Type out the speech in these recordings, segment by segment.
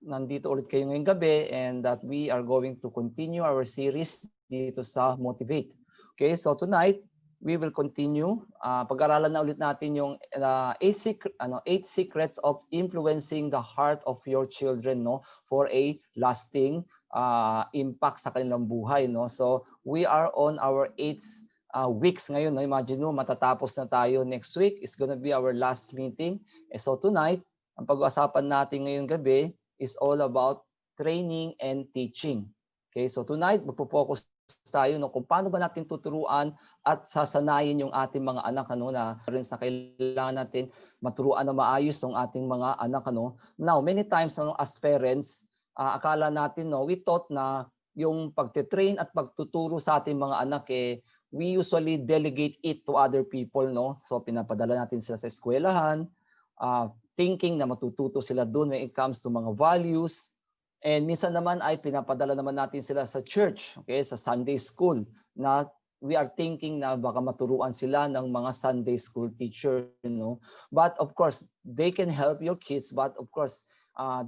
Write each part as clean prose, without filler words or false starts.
nandito ulit kayo ngayong gabi and that we are going to continue our series dito sa Motivate. Okay, so tonight, we will continue. Pag-aralan na ulit natin yung 8 secrets of influencing the heart of your children, no, for a lasting impact sa kanilang buhay, no. So we are on our 8 weeks ngayon, no. Imagine mo, matatapos na tayo next week. It's gonna be our last meeting. So tonight, ang pag-uusapan natin ngayong gabi is all about training and teaching. Okay, so tonight magpo-focus tayo, no, kung paano ba natin tuturuan at sasanayin yung ating mga anak, ano, na kailangan natin maturuan na maayos ng ating mga anak, ano. Now, many times, no, as parents, akala natin, no, we thought na yung pagte-train at pagtuturo sa ating mga anak, we usually delegate it to other people, no. So pinapadala natin sila sa eskwelahan, thinking na matututo sila doon when it comes to mga values. And minsan naman ay pinapadala naman natin sila sa church, okay, sa Sunday school, na we are thinking na baka maturuan sila ng mga Sunday school teacher, you know. But of course, they can help your kids, but of course,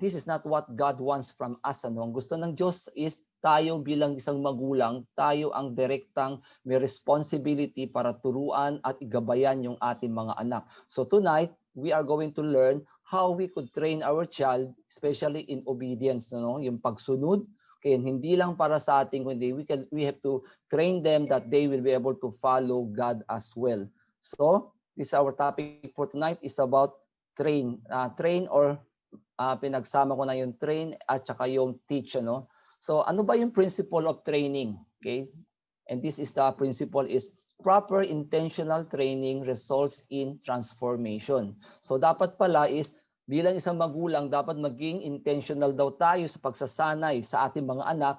this is not what God wants from us, ano. Ang gusto ng Diyos is tayo bilang isang magulang, tayo ang direktang may responsibility para turuan at igabayan yung ating mga anak. So tonight, we are going to learn how we could train our child, especially in obedience, no? Yung pagsunod. Okay, hindi lang para sa ating, kundi we have to train them that they will be able to follow God as well. So, this our topic for tonight is about train or pinagsama ko na yung train at saka yung teach, ano. So, ano ba yung principle of training? Okay? And this is the principle is proper intentional training results in transformation. So dapat pala is bilang isang magulang dapat maging intentional daw tayo sa pagsasanay sa ating mga anak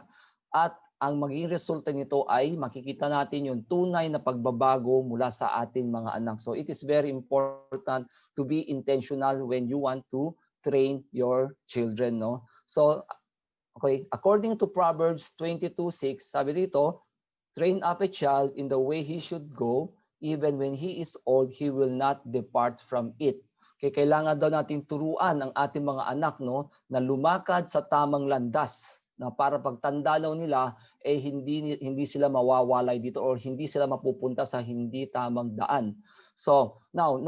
at ang magiging resulta nito ay makikita natin yung tunay na pagbabago mula sa ating mga anak. So it is very important to be intentional when you want to train your children, no? So okay, according to Proverbs 22:6, sabi dito, train up a child in the way he should go, even when he is old, he will not depart from it. Kaya kailangan daw nating turuan ang ating mga anak, no, na lumakad sa tamang landas, na para pagtanda daw nila, hindi sila mawawalay dito or hindi sila mapupunta sa hindi tamang daan. So, now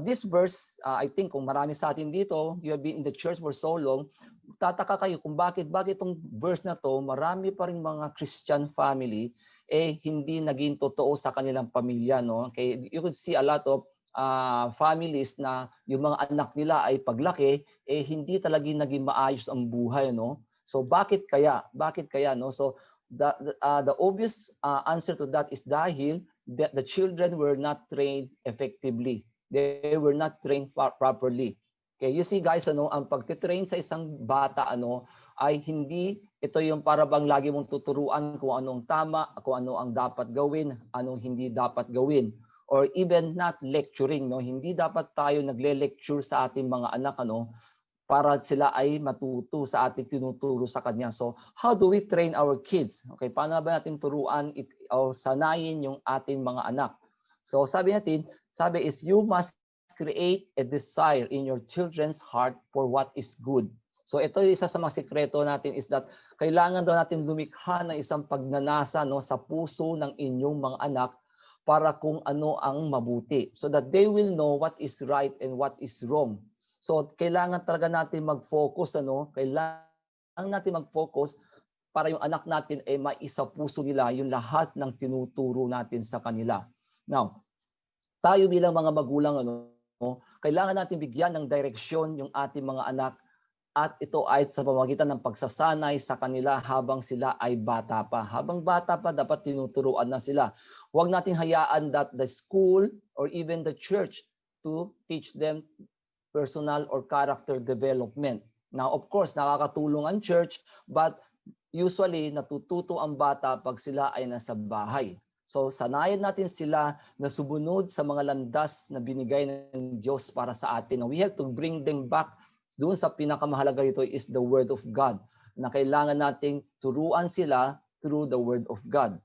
this verse, I think kung marami sa atin dito, you have been in the church for so long, tataka kayo kung bakit itong verse na to, marami pa rin mga Christian family hindi naging totoo sa kanilang pamilya, no? Okay, you could see a lot of families na yung mga anak nila ay paglaki hindi talaga naging maayos ang buhay, no? So bakit kaya? No? So the obvious answer to that is dahil the children were not trained effectively. They were not trained properly. Okay, you see guys, ano, ang pagtitrain sa isang bata, ano, ay hindi ito yung para bang lagi mong tuturuan kung anong tama, kung ano ang dapat gawin, anong hindi dapat gawin, or even not lecturing, no. Hindi dapat tayo nagle-lecture sa ating mga anak, ano, para sila ay matuto sa ating tinuturo sa kanya. So, how do we train our kids? Okay, paano ba natin turuan o sanayin yung ating mga anak? So, sabi is you must create a desire in your children's heart for what is good. So ito yung isa sa mga sikreto natin is that kailangan daw natin lumikha ng isang pagnanasa, no, sa puso ng inyong mga anak para kung ano ang mabuti. So that they will know what is right and what is wrong. So kailangan talaga natin mag-focus, ano, kailangan natin mag-focus para yung anak natin ay maisa puso nila yung lahat ng tinuturo natin sa kanila. Now, tayo bilang mga magulang, ano, kailangan natin bigyan ng direksyon yung ating mga anak at ito ay sa pamamagitan ng pagsasanay sa kanila habang sila ay bata pa. Habang bata pa, dapat tinuturuan na sila. Huwag nating hayaan that the school or even the church to teach them personal or character development. Now, of course, nakakatulong ang church, but usually natututo ang bata pag sila ay nasa bahay. So, sanayan natin sila na sumunod sa mga landas na binigay ng Diyos para sa atin. We have to bring them back doon sa pinakamahalaga ito is the Word of God, na kailangan nating turuan sila through the Word of God.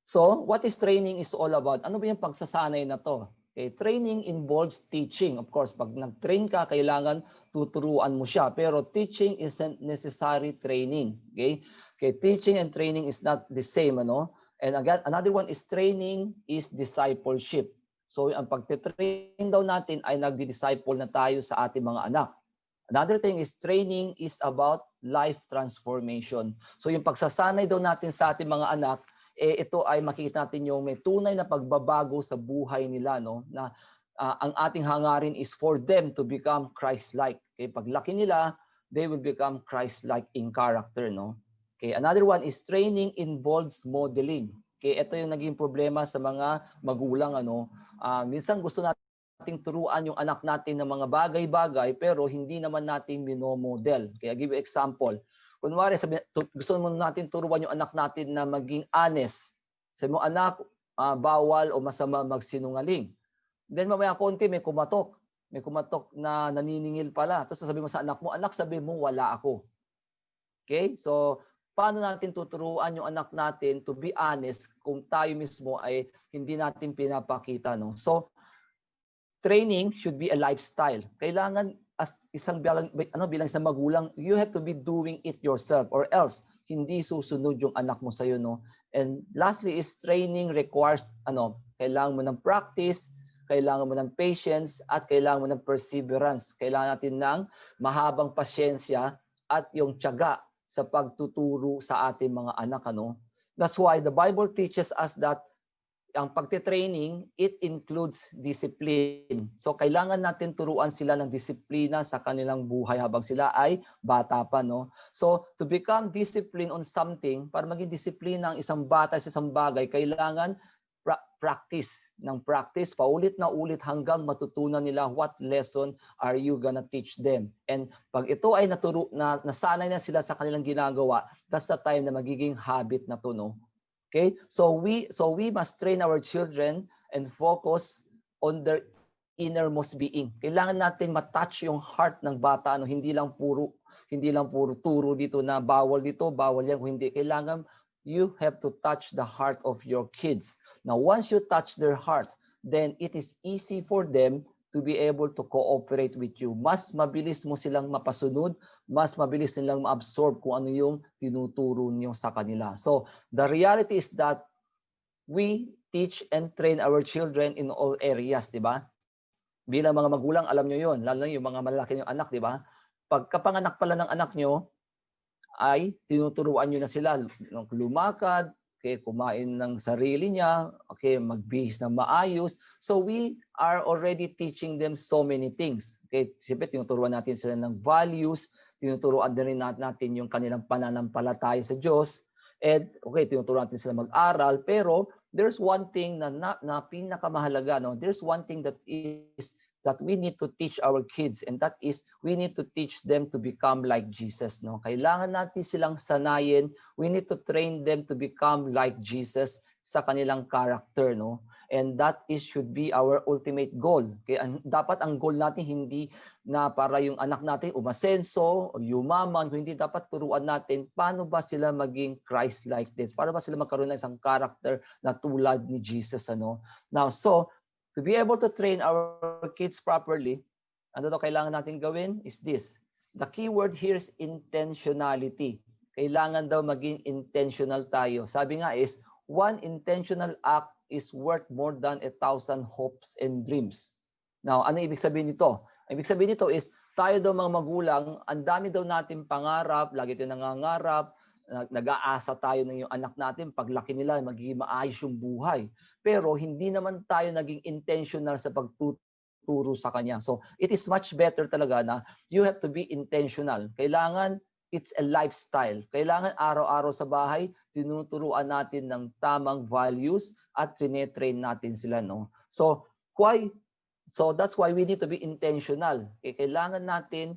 So, what is training is all about? Ano ba yung pagsasanay na to? Okay, training involves teaching. Of course, pag nag-train ka, kailangan tuturuan mo siya. Pero teaching isn't necessary training. Okay? Okay, teaching and training is not the same, ano? And again, another one is training is discipleship. So, ang pagtitrain daw natin ay nagdi-disciple na tayo sa ating mga anak. Another thing is training is about life transformation. So, yung pagsasanay daw natin sa ating mga anak, ito ay makikita natin yung may tunay na pagbabago sa buhay nila, no? Na ang ating hangarin is for them to become Christ-like. Okay, paglaki nila, they will become Christ-like in character, no? Okay, another one is training involves modeling. Okay, ito yung naging problema sa mga magulang, ano? Minsan gusto nating turuan yung anak natin ng mga bagay-bagay pero hindi naman natin minomodel. Okay, I'll give you example. Kunwari, gusto mo natin turuan yung anak natin na maging honest. Sabi mo, anak, bawal o masama magsinungaling. Then mamaya konti may kumatok. May kumatok na naniningil pala. Tapos sabi mo sa anak mo, anak, sabi mo, wala ako. Okay? So, paano natin tuturuan yung anak natin to be honest kung tayo mismo ay hindi natin pinapakita, no? So, training should be a lifestyle. Kailangan as isang bilang isang magulang, you have to be doing it yourself or else hindi susunod yung anak mo sa iyo, no? And lastly is training requires kailangan mo ng practice, kailangan mo ng patience at kailangan mo ng perseverance. Kailangan natin ng mahabang pasyensya at yung tiyaga sa pagtuturo sa ating mga anak, ano? That's why the Bible teaches us that ang pagte-training, it includes discipline. So kailangan natin turuan sila ng disiplina sa kanilang buhay habang sila ay bata pa, no? So to become disciplined on something, para maging disiplina ang isang bata sa isang bagay, kailangan practice, paulit na ulit hanggang matutunan nila what lesson are you gonna teach them. And pag ito ay nasanay na sila sa kanilang ginagawa, that's the time na magiging habit na to, no? Okay? So we must train our children and focus on their innermost being. Kailangan natin ma-touch yung heart ng bata, no? Hindi lang puro turo dito na bawal dito, bawal yan, hindi. Kailangan you have to touch the heart of your kids. Now, once you touch their heart, then it is easy for them to be able to cooperate with you. Mas mabilis mo silang mapasunod, mas mabilis nilang ma-absorb kung ano yung tinuturo niyo sa kanila. So, the reality is that we teach and train our children in all areas, di ba? Bilang mga magulang, alam nyo yun, lalo na yung mga malalaki yung anak, di ba? Pagkapanganak pala ng anak nyo, ay tinuturuan nyo na sila lumakad, okay, kumain ng sarili niya, okay, magbihis ng maayos. So we are already teaching them so many things. Okay, siyempre tinuturuan natin sila ng values, tinuturuan din natin yung kanilang pananampalataya sa Diyos. And okay, tinuturuan natin sila mag-aral, pero there's one thing na pinakamahalaga, no? There's one thing that we need to teach our kids, and that is we need to teach them to become like Jesus, no? Kailangan natin silang sanayin, we need to train them to become like Jesus sa kanilang character, no? And that should be our ultimate goal. Kaya dapat ang goal natin hindi na para yung anak natin umasenso o yumaman, hindi, dapat turuan natin paano ba sila maging Christ-like this, paano ba sila magkaroon ng isang character na tulad ni Jesus, ano? Now, so to be able to train our kids properly, ano daw kailangan natin gawin is this. The key word here is intentionality. Kailangan daw maging intentional tayo. Sabi nga is, one intentional act is worth more than 1,000 hopes and dreams. Now, ano ibig sabihin nito? Ibig sabihin nito is, tayo daw mga magulang, ang dami daw natin pangarap, lagi tayo nangangarap, nag-aasa tayo ng yung anak natin, paglaki nila, magiging maayos yung buhay. Pero hindi naman tayo naging intentional sa pagtuturo sa kanya. So, it is much better talaga na you have to be intentional. Kailangan, it's a lifestyle. Kailangan araw-araw sa bahay, tinuturuan natin ng tamang values at trine-train natin sila, no? So, that's why we need to be intentional. Kailangan natin,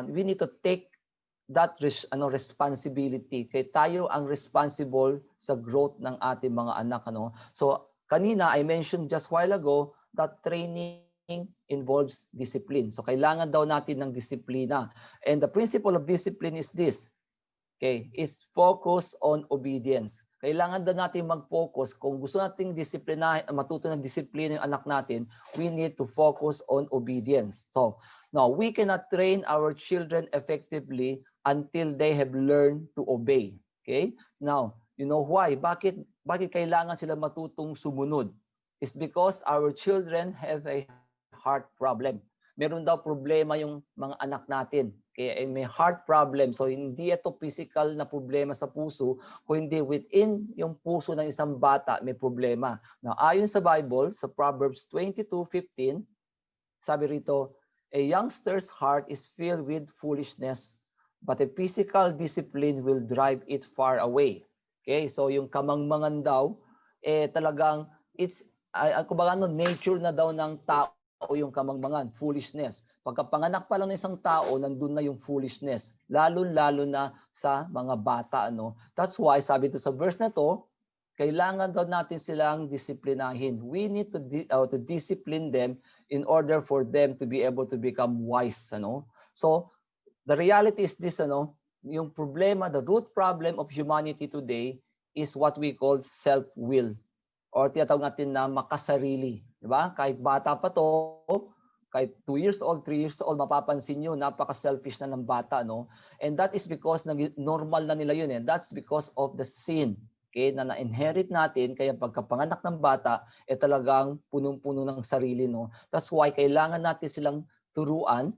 we need to take that responsibility. Kaya tayo ang responsible sa growth ng ating mga anak, ano? So kanina I mentioned just while ago that training involves discipline. So kailangan daw natin ng disiplina. And the principle of discipline is this. Okay, is focus on obedience. Kailangan daw natin mag-focus kung gusto nating matuto ng disiplina yung anak natin, we need to focus on obedience. So, now we cannot train our children effectively until they have learned to obey. Okay? Now, you know why? Bakit kailangan sila matutong sumunod? It's because our children have a heart problem. Meron daw problema yung mga anak natin. Kaya may heart problem. So hindi ito physical na problema sa puso, kundi within yung puso ng isang bata may problema. Now, ayon sa Bible, sa Proverbs 22:15, sabi rito, a youngster's heart is filled with foolishness, but a physical discipline will drive it far away. Okay, so yung kamangmangan daw, talagang kumbaga nature na daw ng tao yung kamangmangan, foolishness. Pagkapanganak pa lang ng isang tao, nandun na yung foolishness. Lalo-lalo na sa mga bata. That's why, sabi ito sa verse na to, kailangan daw natin silang disiplinahin. We need to discipline them in order for them to be able to become wise. So, the reality is this, yung problema, the root problem of humanity today is what we call self-will. Or tinatawag natin na makasarili. Diba? Kahit bata pa to, kahit 2 years old, 3 years old, mapapansin nyo, napaka-selfish na ng bata. And that is because normal na nila yun. That's because of the sin. Okay, na na-inherit natin, kaya pagkapanganak ng bata, talagang punong-puno ng sarili. That's why kailangan natin silang turuan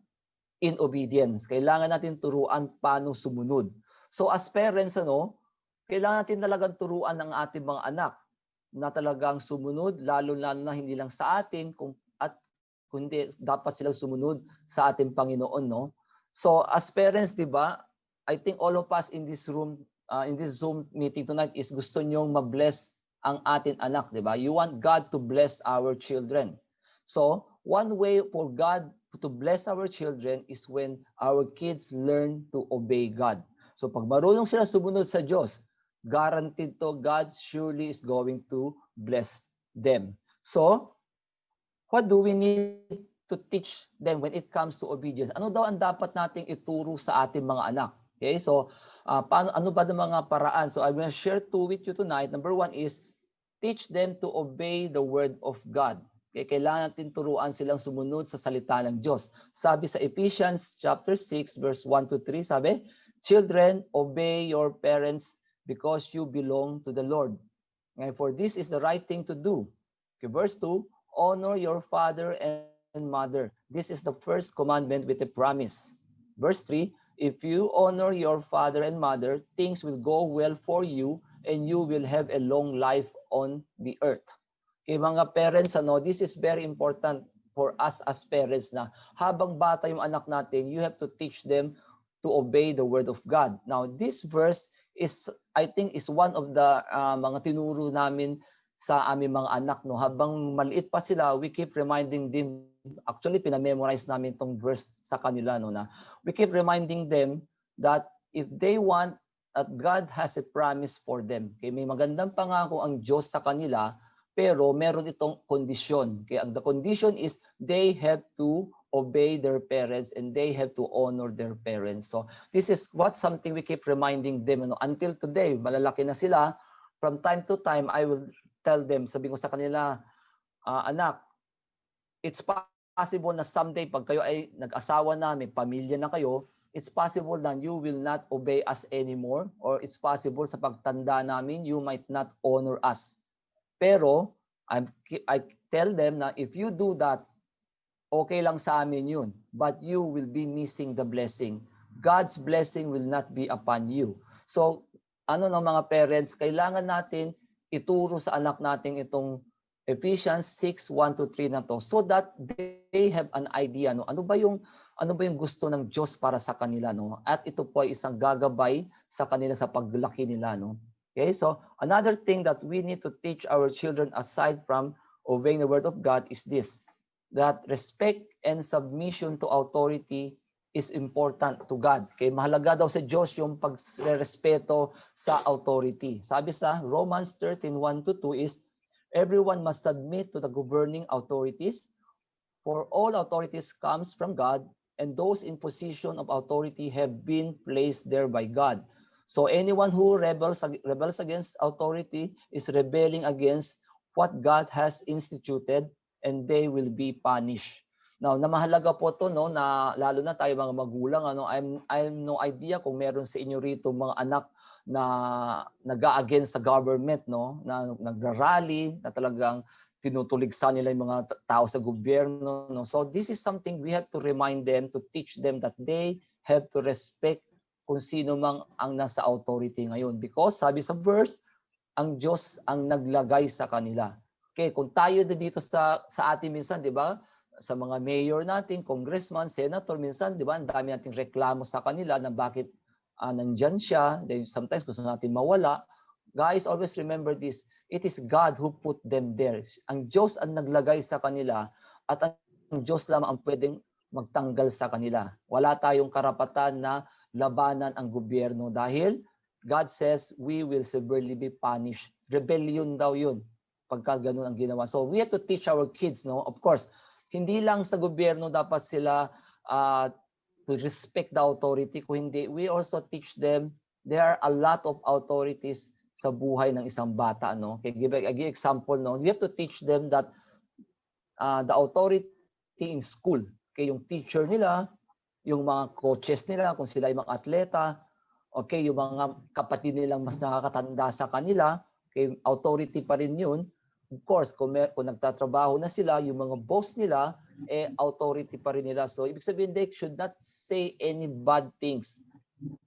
in obedience. Kailangan natin turuan paano sumunod. So as parents, kailangan natin talagang turuan ng ating mga anak na talagang sumunod, lalo-lalo na hindi lang sa atin, kundi dapat silang sumunod sa ating Panginoon. So as parents, di ba, I think all of us in this room, in this Zoom meeting tonight is gusto nyong ma-bless ang ating anak, di ba? You want God to bless our children. So one way for God to bless our children is when our kids learn to obey God. So pag marunong sila sumunod sa Diyos, guaranteed to God surely is going to bless them. So, what do we need to teach them when it comes to obedience? Ano daw ang dapat nating ituro sa ating mga anak? Okay, so ano ba ng mga paraan? So I will share two with you tonight. Number one is teach them to obey the word of God. Okay, kailangan natin turuan silang sumunod sa salita ng Diyos. Sabi sa Ephesians chapter 6 verse 1 to 3, sabi, children, obey your parents because you belong to the Lord. Okay, for this is the right thing to do. Okay, verse 2, honor your father and mother. This is the first commandment with a promise. Verse 3, if you honor your father and mother, things will go well for you and you will have a long life on the earth. Okay, mga parents, this is very important for us as parents na habang bata yung anak natin, you have to teach them to obey the word of God. Now, this verse is, I think, is one of the mga tinuro namin sa aming mga anak. Habang maliit pa sila, we keep reminding them, actually, pinamemorize namin itong verse sa kanila, na we keep reminding them that if they want, that God has a promise for them. Okay, may magandang pangako ang Diyos sa kanila, pero meron itong kondisyon. Okay, the condition is they have to obey their parents and they have to honor their parents. So this is something we keep reminding them. Until today, malalaki na sila, from time to time, I will tell them, sabi ko sa kanila, anak, it's possible na someday pag kayo ay nag-asawa na, may pamilya na kayo, it's possible that you will not obey us anymore, or it's possible sa pagtanda namin, you might not honor us. Pero, I tell them na if you do that, okay lang sa amin yun. But you will be missing the blessing. God's blessing will not be upon you. So, mga parents, kailangan natin ituro sa anak natin itong Ephesians 6, 1-3 na to, so that they have an idea, ano ba yung gusto ng Diyos para sa kanila, at ito po ay isang gagabay sa kanila sa paglaki nila, Okay, so another thing that we need to teach our children aside from obeying the word of God is this, that respect and submission to authority is important to God. Okay, mahalaga daw sa Diyos yung pagrespeto sa authority. Sabi sa Romans 13:1-2 is, everyone must submit to the governing authorities, for all authorities comes from God, and those in position of authority have been placed there by God. So anyone who rebels against authority is rebelling against what God has instituted, and they will be punished. Now, namahalaga po to, no, na lalo na tayo mga magulang, ano, I'm no idea kung meron sa inyo rito mga anak na nag-against sa government, no, na nagrarally, na talagang tinutuligsa nila yung mga tao sa gobyerno, no. So this is something we have to remind them, to teach them that they have to respect kung sino mang ang nasa authority ngayon, because sabi sa verse, ang Diyos ang naglagay sa kanila. Okay, kung tayo dito sa atin minsan, 'di ba? Sa mga mayor natin, congressman, senator, minsan, 'di ba? Ang dami nating reklamo sa kanila na bakit nandiyan siya. Then sometimes gusto natin mawala. Guys, always remember this. It is God who put them there. Ang Diyos ang naglagay sa kanila, at ang Diyos lamang ang pwedeng magtanggal sa kanila. Wala tayong karapatan na labanan ang gobyerno dahil God says we will severely be punished. Rebellion daw yun pagka ganun ang ginawa. So we have to teach our kids, no? Of course, hindi lang sa gobyerno dapat sila to respect the authority. Kung hindi, we also teach them there are a lot of authorities sa buhay ng isang bata, no? Okay, give example, no? We have to teach them that the authority in school, okay, yung teacher nila, yung mga coaches nila, kung sila ay mga atleta, okay, yung mga kapatid nilang mas nakakatanda sa kanila, okay, authority pa rin yun. Of course, kung nagtatrabaho na sila, yung mga boss nila, authority pa rin nila. So, ibig sabihin, they should not say any bad things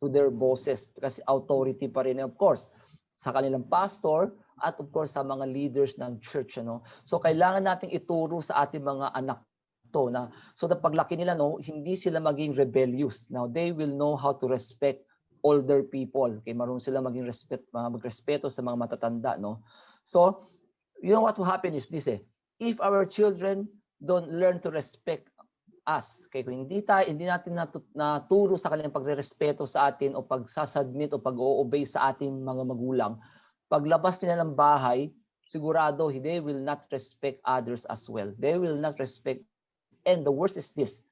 to their bosses kasi authority pa rin. Of course, sa kanilang pastor at of course sa mga leaders ng church. Ano? So, kailangan nating ituro sa ating mga anak to na so na paglaki nila, no, hindi sila maging rebellious. Now, they will know how to respect older people. Okay, marunong sila maging magrespeto sa mga matatanda, no? So, you know what will happen is this, if our children don't learn to respect us, okay, kung hindi natin naturo sa kanilang pagrerespeto sa atin o pagsasubmit o pag-o-obey sa ating mga magulang, paglabas nila ng bahay, sigurado they will not respect others as well. They will not respect, and the worst is this,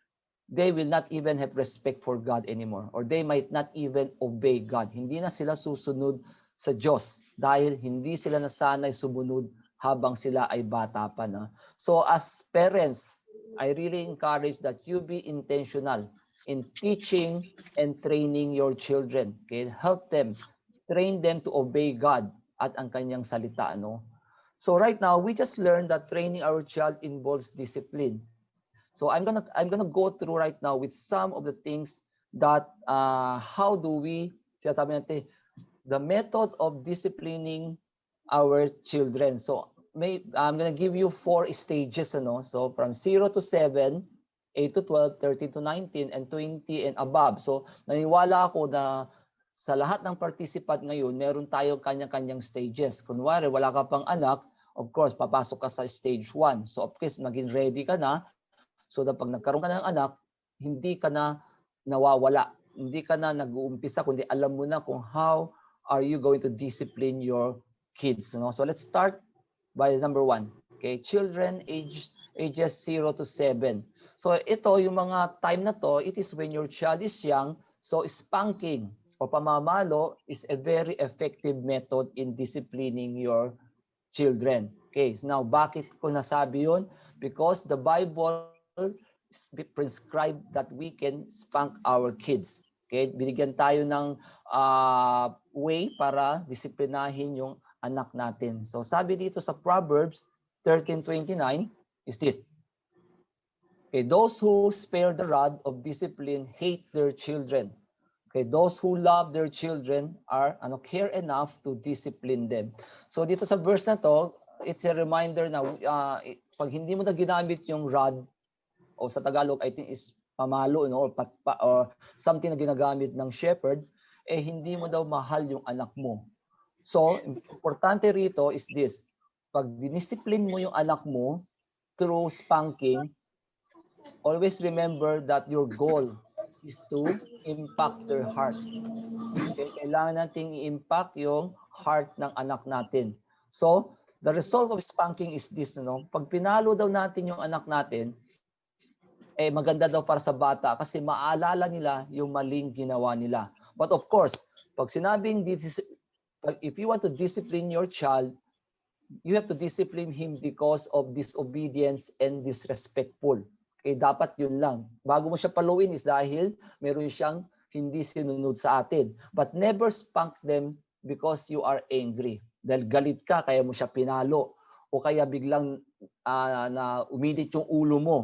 they will not even have respect for God anymore, or they might not even obey God. Hindi na sila susunod sa Diyos dahil hindi sila nasanay sumunod habang sila ay bata pa na. So as parents, I really encourage that you be intentional in teaching and training your children. Okay? Help them, train them to obey God at ang kanyang salita. No? So right now, we just learned that training our child involves discipline. So I'm gonna go through right now with some of the things that how do we, sinasabi natin, the method of disciplining our children. So I'm gonna give you 4 stages, ano? So from 0 to 7, 8 to 12, 13 to 19, and 20 and above. So naniwala ako na sa lahat ng participant ngayon, meron tayong kanya-kanyang stages. Kunwari, wala ka pang anak, of course, papasok ka sa stage 1. So of course, maging ready ka na. So na pag nagkaroon ka ng anak, hindi ka na nawawala. Hindi ka na nag-uumpisa, kundi alam mo na kung how are you going to discipline your kids. No? So let's start by number 1. Okay, children ages 0 to 7. So ito, yung mga time na to, it is when your child is young. So spanking o pamamalo is a very effective method in disciplining your children. Okay, so now bakit ko nasabi yun? Because the Bible prescribed that we can spank our kids. Okay, binigyan tayo ng way para disiplinahin yung anak natin. So sabi dito sa Proverbs 13:29 is this. Okay, those who spare the rod of discipline hate their children. Okay, those who love their children are care enough to discipline them. So dito sa verse na to, it's a reminder na pag hindi mo na ginamit yung rod, o sa Tagalog I think is pamalo, no, or something na ginagamit ng shepherd, hindi mo daw mahal yung anak mo. So, importante rito is this. Pag diniscipline mo yung anak mo through spanking, always remember that your goal is to impact their hearts. Okay? Kailangan nating i-impact yung heart ng anak natin. So, the result of spanking is this. No? Pag pinalo daw natin yung anak natin, maganda daw para sa bata kasi maalala nila yung maling ginawa nila. But of course, pag sinabing if you want to discipline your child, you have to discipline him because of disobedience and disrespectful. Okay, dapat yun lang. Bago mo siya paluin is dahil meron siyang hindi sinunod sa atin. But never spank them because you are angry. Dahil galit ka, kaya mo siya pinalo. O kaya biglang na umidit yung ulo mo,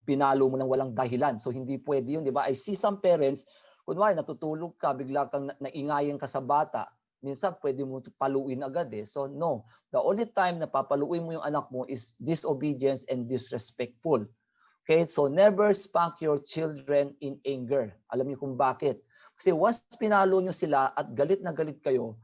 pinalo mo ng walang dahilan. So hindi pwede yun, di ba? I see some parents, kunwari natutulog ka, bigla kang naingayan ka sa bata, minsan pwede mo paluin agad eh. So no, the only time na papaluin mo yung anak mo is disobedience and disrespectful. Okay, so never spank your children in anger. Alam niyo kung bakit? Kasi once pinalo niyo sila at galit na galit kayo,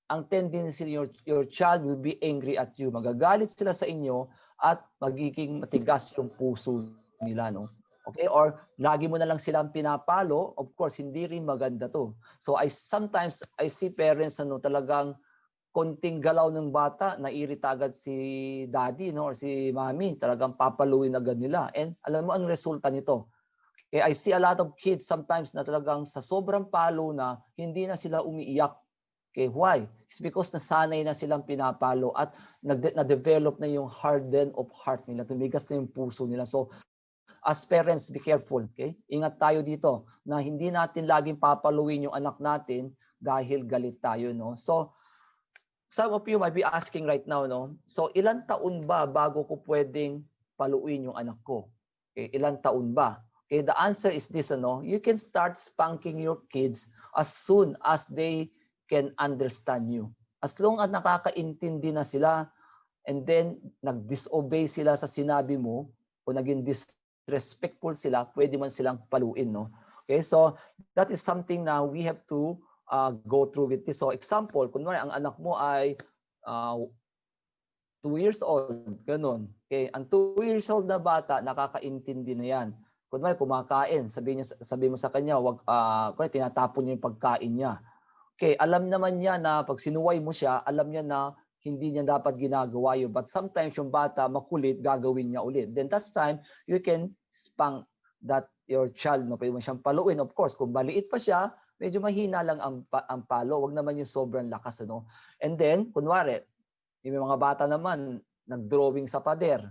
ang tendency your child will be angry at you. Magagalit sila sa inyo at magiging matigas yung puso nila, no? Okay, or lagi mo na lang silang pinapalo, of course hindi rin maganda to. So sometimes I see parents talagang konting galaw ng bata, nairita agad si daddy, no, or si mommy, talagang papaluin agad nila. And alam mo ang resulta nito. Okay, I see a lot of kids sometimes na talagang sa sobrang palo na hindi na sila umiiyak. Okay, why? It's because nasanay na silang pinapalo at na-develop na yung harden of heart nila. Tumigas na yung puso nila. So, as parents, be careful. Okay? Ingat tayo dito na hindi natin laging papaluin yung anak natin dahil galit tayo. No? So, some of you might be asking right now, no? So, ilang taon ba bago ko pwedeng paluin yung anak ko? Okay, ilang taon ba? Okay, the answer is this, ano? You can start spanking your kids as soon as they can understand you. As long as nakakaintindi na sila and then nag-disobey sila sa sinabi mo o naging disrespectful sila, pwede man silang paluin, no? Okay, so that is something na we have to go through with this. So example, kunwari ang anak mo ay 2 years old, ganun. Okay, ang 2 years old na bata, nakakaintindi na yan. Kunwari kumakain, sabi mo sa kanya, wag tinatapon niya yung pagkain niya. Okay, alam naman niya na pag sinuway mo siya, alam niya na hindi niya dapat ginagawa yun. But sometimes yung bata makulit, gagawin niya ulit. Then that's time, you can spank that your child. No? Pwede mo siyang paluin. Of course, kung maliit pa siya, medyo mahina lang ang palo. Huwag naman yung sobrang lakas. Ano? And then, kunwari, yung mga bata naman, nag-drawing sa pader.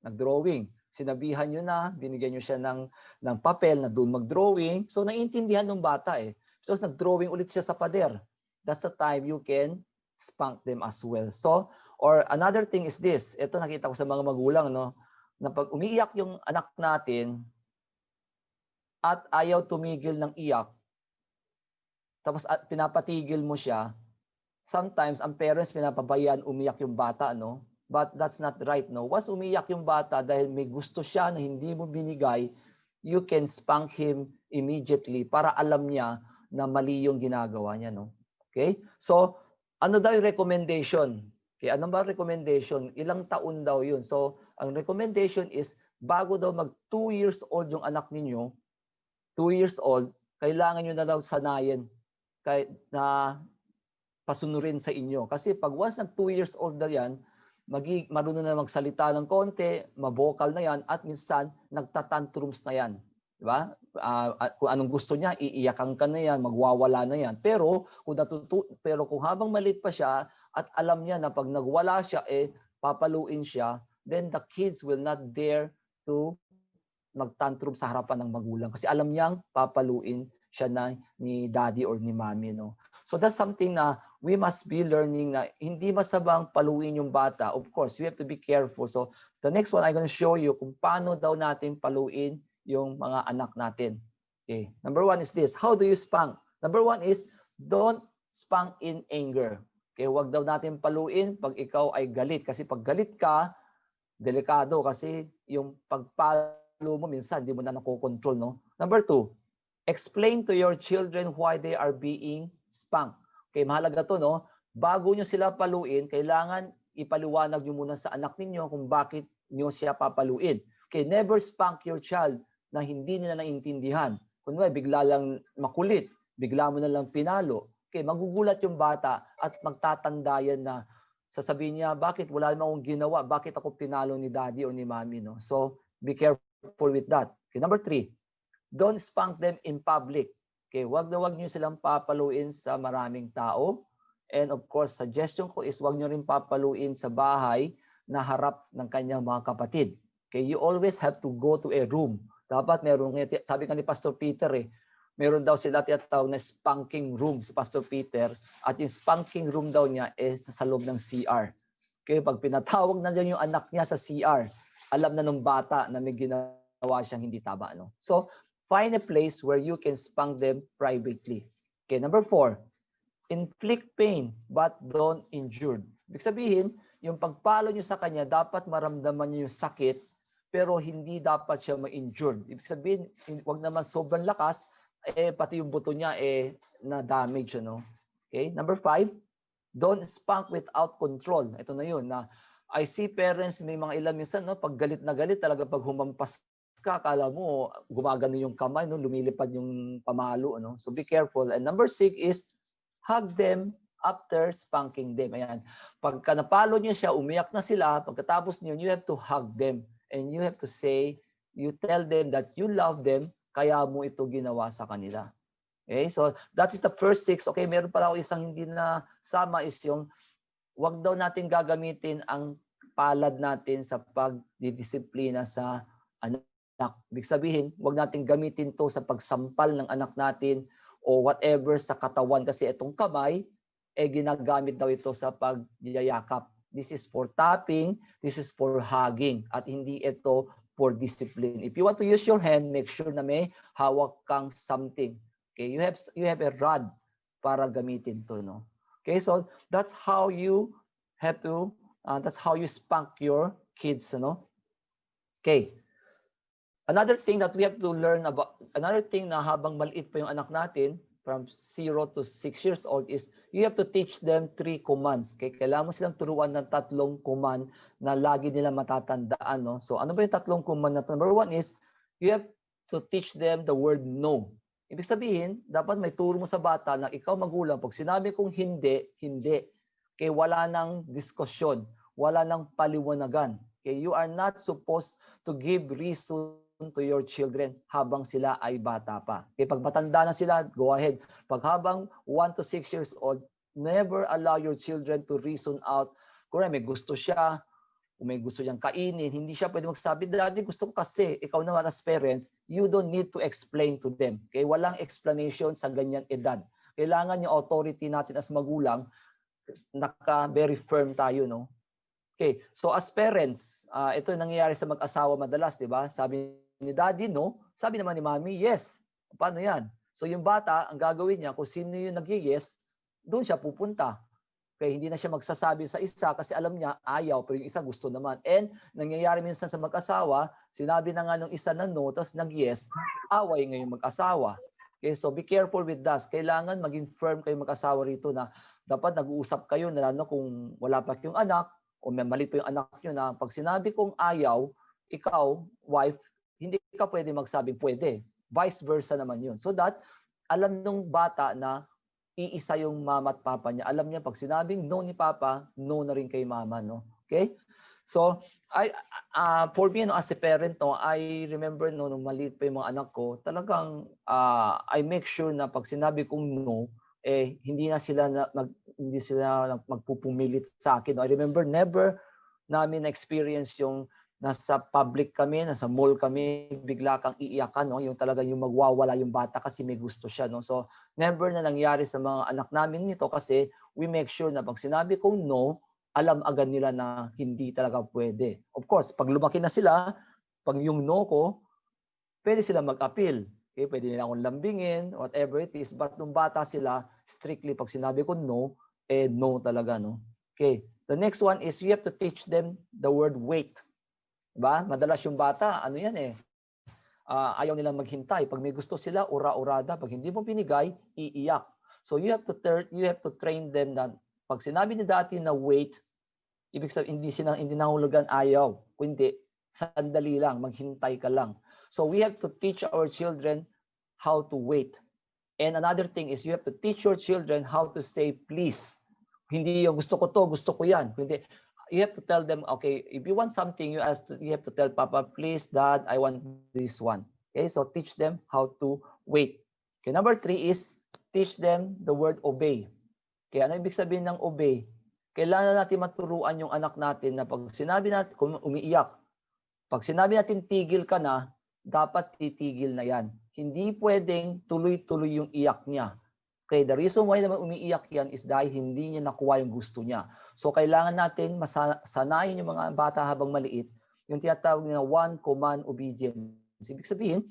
Nag-drawing. Sinabihan nyo na, binigyan nyo siya ng papel na doon mag-drawing. So, naiintindihan ng bata eh. So, nag-drawing ulit siya sa pader. That's the time you can spank them as well. So, or another thing is this. Ito nakita ko sa mga magulang, no? Na pag umiiyak yung anak natin at ayaw tumigil ng iyak, tapos pinapatigil mo siya, sometimes ang parents pinapabayaan umiyak yung bata, no? But that's not right, no? Once umiyak yung bata dahil may gusto siya na hindi mo binigay, you can spank him immediately para alam niya na mali yung ginagawa niya, no? Okay? So, ano daw yung recommendation? Okay, ano ba recommendation? Ilang taon daw yun? So, ang recommendation is bago daw mag 2 years old yung anak ninyo, 2 years old, kailangan nyo na daw sanayin na pasunurin sa inyo. Kasi pag once nag 2 years old na yan, marunong na magsalita ng konti, mabokal na yan, at minsan nagtatantrums na yan. Diba? Kung anong gusto niya, iiyakan ka na yan, magwawala na yan. Pero kung habang maliit pa siya at alam niya na pag nagwala siya, papaluin siya, then the kids will not dare to magtantrum sa harapan ng magulang. Kasi alam niyang papaluin siya ni daddy or ni mommy. No? So that's something na we must be learning na hindi masabang paluin yung bata. Of course, we have to be careful. So the next one, I'm going to show you kung paano daw natin paluin yung mga anak natin. Okay. Number 1 is this. How do you spank? Number 1 is don't spank in anger. Okay, wag daw natin paluin pag ikaw ay galit. Kasi pag galit ka, delikado kasi yung pagpalo mo minsan, hindi mo na nakokontrol, no? Number 2, explain to your children why they are being spanked. Okay, mahalaga to, no? Bago nyo sila paluin, kailangan ipaliwanag nyo muna sa anak ninyo kung bakit nyo siya papaluin. Okay, never spank your child na hindi nila naintindihan. Kunwari, bigla lang makulit, bigla mo na lang pinalo. Okay, magugulat yung bata at magtatanda yan na sasabihin niya, bakit wala naman akong ginawa? Bakit ako pinalo ni daddy o ni mommy? No? So, be careful with that. Okay, number 3, don't spank them in public. Okay, wag niyo silang papaluin sa maraming tao. And of course, suggestion ko is wag niyo rin papaluin sa bahay na harap ng kanyang mga kapatid. Okay, you always have to go to a room. Dapat meron, sabi ka ni Pastor Peter meron daw sila tinatawag na spanking room si Pastor Peter, at yung spanking room daw niya is sa loob ng CR. Okay, pag pinatawag na niya yung anak niya sa CR, alam na nung bata na may ginawa siyang hindi tama, no? So, find a place where you can spank them privately. Okay, number 4, inflict pain but don't injure. Ibig sabihin, yung pagpalo niyo sa kanya, dapat maramdaman niyo yung sakit, pero hindi dapat siya ma-injured. Ibig sabihin, wag naman sobrang lakas, pati yung buto niya na-damage. Ano? Okay, number 5, don't spank without control. Ito na yun, na I see parents, may mga ilan minsan, no, pag galit na galit, talaga pag humampas ka, akala mo gumagano yung kamay, no, lumilipad yung pamalo, no? So be careful. And number 6 is hug them after spanking them. Ayan. Pagka napalo niyo siya, umiyak na sila, pagkatapos niyo, you have to hug them and you have to say, you tell them that you love them, kaya mo ito ginawa sa kanila. Okay? So that is the first 6. Okay, meron pala ako isang hindi na sama, is yung wag daw natin gagamitin ang palad natin sa pagdidisiplina sa anak. Ibig sabihin, wag natin gamitin to sa pagsampal ng anak natin o whatever sa katawan, kasi itong kamay, ginagamit daw ito sa pagyayakap. This is for tapping, this is for hugging, at hindi ito for discipline. If you want to use your hand, make sure na may hawak kang something. Okay, you have a rod para gamitin to, no? Okay, so that's how you have to, that's how you spank your kids, no? Okay. Another thing that we have to learn about, another thing na habang maliit pa yung anak natin, from 0 to 6 years old, is you have to teach them 3 commands. Okay? Kailangan mo silang turuan ng 3 command na lagi nila matatandaan. No? So ano ba yung 3 command na? Number 1 is, you have to teach them the word no. Ibig sabihin, dapat may turo mo sa bata na ikaw magulang, pag sinabi kong hindi, hindi. Okay? Wala nang diskusyon, wala nang paliwanagan. Okay? You are not supposed to give reason to your children habang sila ay bata pa. Okay, pag matanda na sila, go ahead. Pag habang 1 to 6 years old, never allow your children to reason out. Kung may gusto siya, kung may gusto niyang kainin, hindi siya pwede magsabi, Daddy, gusto ko kasi. Ikaw naman as parents, you don't need to explain to them. Okay, walang explanation sa ganyan edad. Kailangan yung authority natin as magulang, very firm tayo, no? Okay, so as parents, ito yung nangyayari sa mag-asawa madalas, di ba? Sabi ni Daddy, no? Sabi naman ni Mommy, yes. Paano yan? So yung bata, ang gagawin niya, kung sino yung nag-yes, doon siya pupunta. Okay, hindi na siya magsasabi sa isa kasi alam niya, ayaw, pero yung isa gusto naman. And nangyayari minsan sa mag-asawa, sinabi na nga nung isa na no, tapos nag-yes, away ngayong mag-asawa. Okay, so be careful with that. Kailangan maging firm kayo mag-asawa rito na dapat nag-uusap kayo na lalo kung wala pa yung anak, o may mali pa yung anak nyo, na pag sinabi kong ayaw, ikaw, wife, hindi ka pwede magsabing pwede. Vice versa naman yun. So that, alam nung bata na iisa yung mama at papa niya. Alam niya, pag sinabing no ni papa, no na rin kay mama, no? Okay? So, for me, no, as a parent, no, I remember, no, nung maliit pa yung mga anak ko, talagang, I make sure na pag sinabi kong no, hindi sila magpupumilit sa akin. No? I remember never namin experience yung nasa public kami, nasa mall kami, bigla kang iiyakan, no? Yung talaga yung magwawala yung bata kasi may gusto siya, no? So, never na nangyari sa mga anak namin nito kasi we make sure na pag sinabi kong no, alam agad nila na hindi talaga pwede. Of course, pag lumaki na sila, pag yung no ko, pwede sila mag-appeal. Okay, pwede nila akong lambingin, whatever it is. But nung bata sila, strictly pag sinabi ko no, no talaga, no? Okay. The next one is you have to teach them the word wait. Diba? Madalas yung bata, ano yan ayaw nilang maghintay. Pag may gusto sila, ura-urada. Pag hindi mo pinigay, iiyak. So you have to train them that pag sinabi ni dati na wait, ibig sabihin hindi nahulugan ayaw. Kundi sandali lang, maghintay ka lang. So we have to teach our children how to wait. And another thing is you have to teach your children how to say please. Hindi yung gusto ko to, gusto ko yan. Hindi. You have to tell them, okay, if you want something, you have to tell Papa, please, Dad, I want this one. Okay, so teach them how to wait. Okay, number 3 is teach them the word obey. Kaya ano ibig sabihin ng obey? Kailangan natin maturuan yung anak natin na pag sinabi natin, kung umiiyak, pag sinabi natin tigil ka na, dapat titigil na yan. Hindi pwedeng tuloy-tuloy yung iyak niya. Okay, the reason why naman umiiyak yan is dahil hindi niya nakuha yung gusto niya. So kailangan natin masanayin yung mga bata habang maliit, yung tinatawag na one command obedience. Ibig sabihin,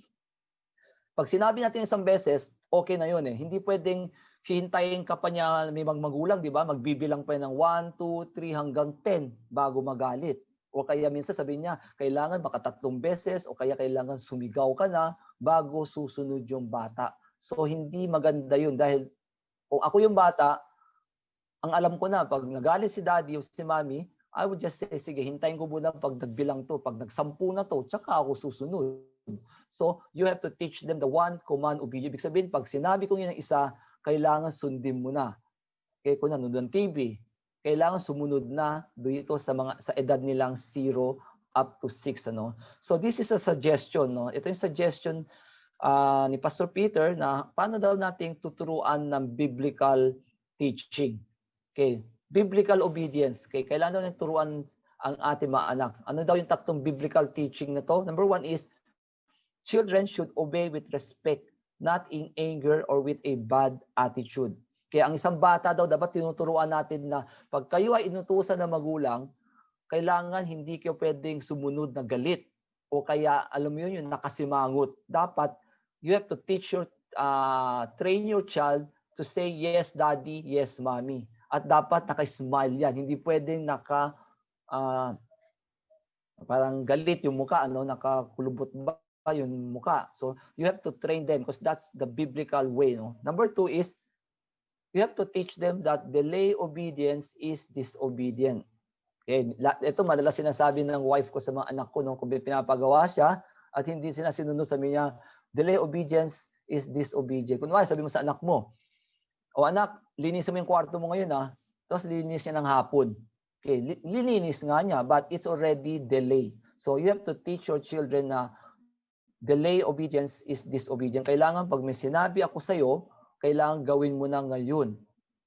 pag sinabi natin isang beses, okay na yun eh. Hindi pwedeng hihintayin ka pa niya may magulang, di ba? Magbibilang pa ng 1, 2, 3 hanggang 10 bago magalit. O kaya minsan sabihin niya, kailangan makatatlong beses o kaya kailangan sumigaw ka na bago susunod yung bata. So hindi maganda yun dahil kung ako yung bata, ang alam ko na pag nagalit si daddy o si mommy, I would just say, sige, hintayin ko muna pag nagbilang to, pag nagsampu na to, tsaka ako susunod. So you have to teach them the one command obedience. Ibig sabihin, pag sinabi ko yun ng isa, kailangan sundin mo na. Kaya kung nanonood ng TV, kailangan sumunod na dito sa edad nilang 0 up to 6. Ano? So this is a suggestion. No? Ito yung suggestion ni Pastor Peter na paano daw nating tuturuan ng biblical teaching. Okay, biblical obedience. Okay, kailangan daw natin turuan ang ating mga anak. Ano daw yung tatlong biblical teaching na to? Number 1 is children should obey with respect, not in anger or with a bad attitude. Kaya ang isang bata daw dapat tinuturuan natin na pag kayo ay inutusan ng magulang, kailangan hindi kayo pwedeng sumunod na galit o kaya alam mo yun, yung nakasimangot. Dapat you have to teach your train your child to say yes daddy, yes mommy. At dapat naka-smile yan. Hindi pwedeng parang galit yung muka, ano, nakakulubot ba yung muka. So you have to train them because that's the biblical way. No? Number 2 is you have to teach them that delay obedience is disobedient. Okay, ito madalas sinasabi ng wife ko sa mga anak ko, no, kung pinapagawa siya at hindi sila sinunod, sabi niya, delay obedience is disobedient. Kunwari, sabi mo sa anak mo, o anak, linisin mo yung kwarto mo ngayon tapos linis niya ng hapon. Okay, lilinis nga niya, but it's already delay. So you have to teach your children na delay obedience is disobedient. Kailangan pag may sinabi ako sa'yo, kailangan gawin mo na ngayon.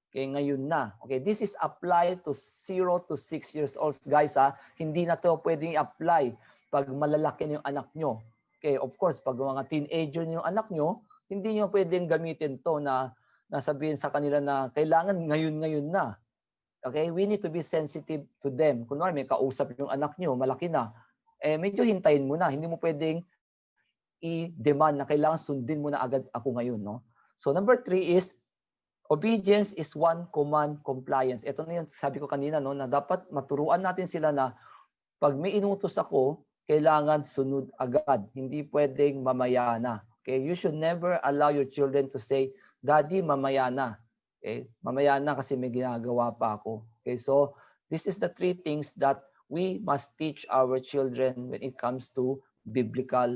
Okay, ngayon na. Okay, this is applied to 0 to 6 years old, guys. Hindi na to pwedeng i-apply pag malalaki na yung anak nyo. Okay, of course, pag mga teenager yung anak nyo, hindi nyo pwedeng gamitin to na sabihin sa kanila na kailangan ngayon na. Okay, we need to be sensitive to them. Kunwari may kausap yung anak nyo, malaki na, medyo hintayin mo na. Hindi mo pwedeng i-demand na kailangan sundin mo na agad ako ngayon. No? So number 3 is obedience is one command compliance. Ito na yung sabi ko kanina, no, na dapat maturuan natin sila na pag may inutos ako, kailangan sunod agad. Hindi pwedeng mamaya na. Okay? You should never allow your children to say, Daddy, mamaya na. Okay? Mamaya na kasi may ginagawa pa ako. Okay? So, this is the 3 things that we must teach our children when it comes to biblical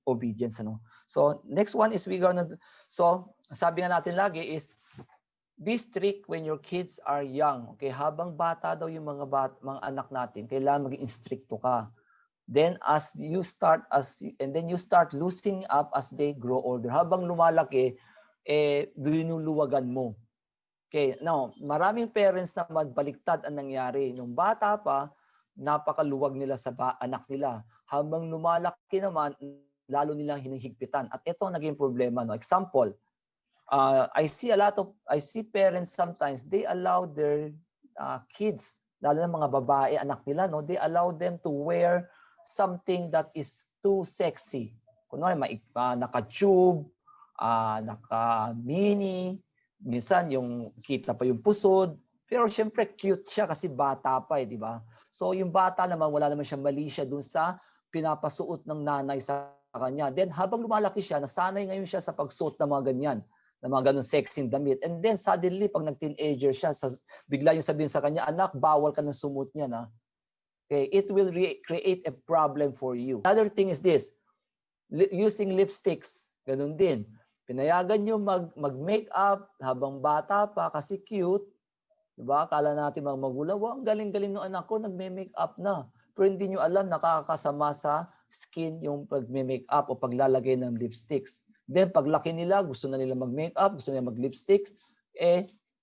obedience. Ano? So, next one is sabi nga natin lagi is, be strict when your kids are young. Okay, habang bata daw yung mga anak natin, kailangan maging stricto ka. Then you start loosening up as they grow older. Habang lumalaki, linuluwagan mo. Okay, now, maraming parents naman baliktad ang nangyari. Nung bata pa, napakaluwag nila sa anak nila. Habang lumalaki naman, lalo nilang hinihigpitan. At ito ang naging problema. No? Example, I see parents sometimes, they allow their kids, lalo na mga babae, anak nila, no, they allow them to wear something that is too sexy. Kunwari, naka-tube, naka-mini, minsan yung kita pa yung pusod, pero syempre cute siya kasi bata pa di ba? So yung bata naman, wala naman siyang mali siya dun sa pinapasuot ng nanay sa kanya. Then habang lumalaki siya, nasanay ngayon siya sa pagsuot ng mga ganyan, na mga ganun sexy damit. And then suddenly, pag nag-teenager siya, bigla yung sabihin sa kanya, anak, bawal ka ng sumot niya na. Okay, it will create a problem for you. Another thing is this, using lipsticks, ganun din. Pinayagan nyo mag-makeup habang bata pa kasi cute. Diba? Akala natin mga magulang, ang galing-galing ng anak ko, nagme-makeup na. Pero hindi nyo alam, nakakasama sa skin yung pag-makeup o paglalagay ng lipsticks. Then paglaki nila, gusto na nila mag-makeup, gusto nila mag-lipsticks,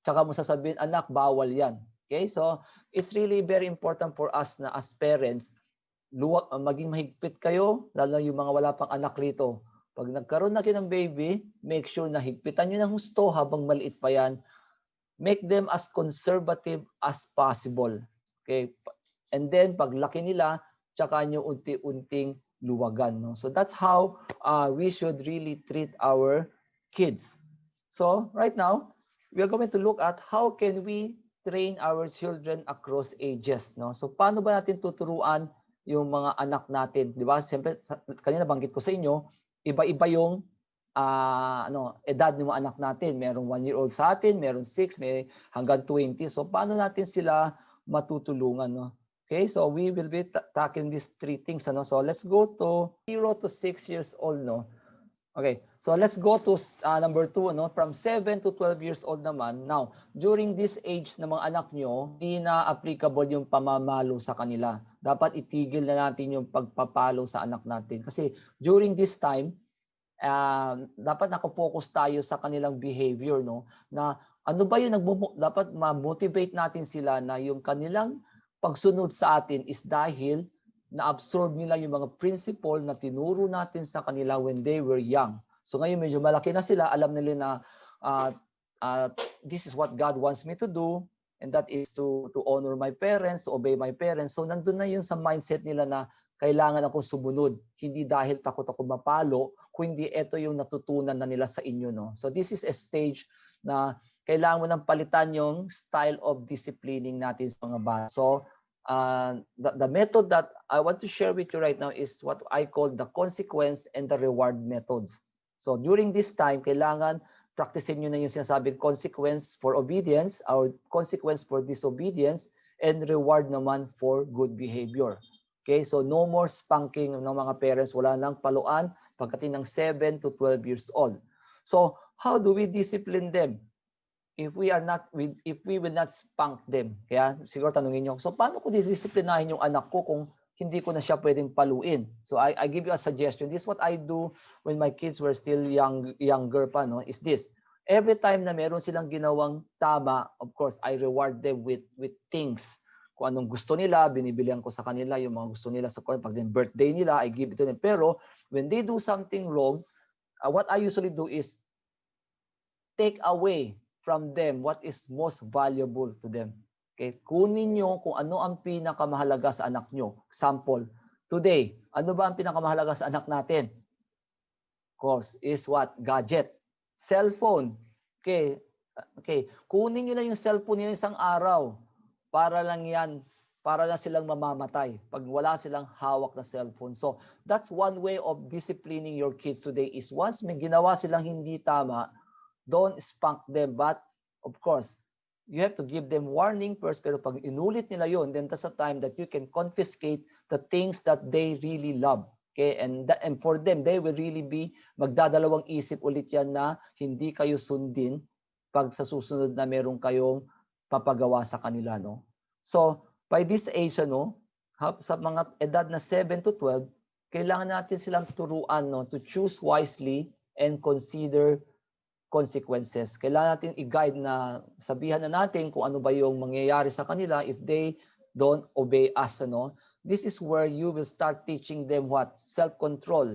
tsaka mo sasabihin, anak, bawal yan. Okay? So, it's really very important for us na as parents, maging mahigpit kayo, lalo yung mga wala pang anak rito. Pag nagkaroon na kayo ng baby, make sure na higpitan nyo ng husto habang maliit pa yan. Make them as conservative as possible. Okay? And then, pag laki nila, tsaka nyo unti-unting luwagan. No? So that's how we should really treat our kids. So right now, we are going to look at how can we train our children across ages. No? So paano ba natin tuturuan yung mga anak natin? Di ba? Siyempre, kanina banggit ko sa inyo, iba-iba yung edad ng mga anak natin. Merong 1-year-old sa atin, meron 6, may hanggang 20. So paano natin sila matutulungan? No? Okay, so we will be tackling these 3 things. Ano? So let's go to 0 to 6 years old. No? Okay, so let's go to number 2. No? From 7 to 12 years old naman. Now, during this age ng mga anak nyo, hindi na applicable yung pamamalo sa kanila. Dapat itigil na natin yung pagpapalo sa anak natin. Kasi during this time, dapat nakafocus tayo sa kanilang behavior. No? Na ano ba yung dapat ma-motivate natin sila na yung kanilang pagsunod sa atin is dahil na-absorb nila yung mga principle na tinuro natin sa kanila when they were young. So ngayon medyo malaki na sila, alam nila na this is what God wants me to do, and that is to honor my parents, to obey my parents. So nandun na yun sa mindset nila na kailangan akong sumunod, hindi dahil takot ako mapalo, kundi ito yung natutunan na nila sa inyo. No? So this is a stage na kailangan mo nang palitan yung style of disciplining natin sa mga bata. So the method that I want to share with you right now is what I call the consequence and the reward methods. So during this time, kailangan practicein nyo na yung sinasabing consequence for obedience or consequence for disobedience and reward naman for good behavior. Okay, so no more spanking ng mga parents, wala nang paluan pagdating ng 7 to 12 years old. So how do we discipline them? If we will not spank them. Kaya siguro tanungin niyo, so paano ko disiplinahin yung anak ko kung hindi ko na siya pwedeng paluin? So I give you a suggestion. This is what I do when my kids were still younger pa, no? Is this. Every time na meron silang ginawang tama, of course, I reward them with things. Kung anong gusto nila, binibilihan ko sa kanila yung mga gusto nila sa pag birthday nila, I give it to them. Pero when they do something wrong, what I usually do is take away from them what is most valuable to them. Okay? Kunin nyo kung ano ang pinakamahalaga sa anak nyo. Example, today, ano ba ang pinakamahalaga sa anak natin? Of course, is what? Gadget. Cellphone. Okay. Okay. Kunin nyo na yung cellphone nila isang araw. Para lang yan, para lang silang mamamatay pag wala silang hawak na cellphone. So, that's one way of disciplining your kids today is once may ginawa silang hindi tama, don't spank them, but of course, you have to give them warning first, pero pag inulit nila yun, then that's a time that you can confiscate the things that they really love. Okay? And for them, they will really be magdadalawang isip ulit yan na hindi kayo sundin pag sa susunod na meron kayong papagawa sa kanila. No? So, by this age, sa mga edad na 7 to 12, kailangan natin silang turuan to choose wisely and consider consequences. Kailangan natin i-guide na sabihan na natin kung ano ba yung mangyayari sa kanila if they don't obey us. This is where you will start teaching them what? Self-control.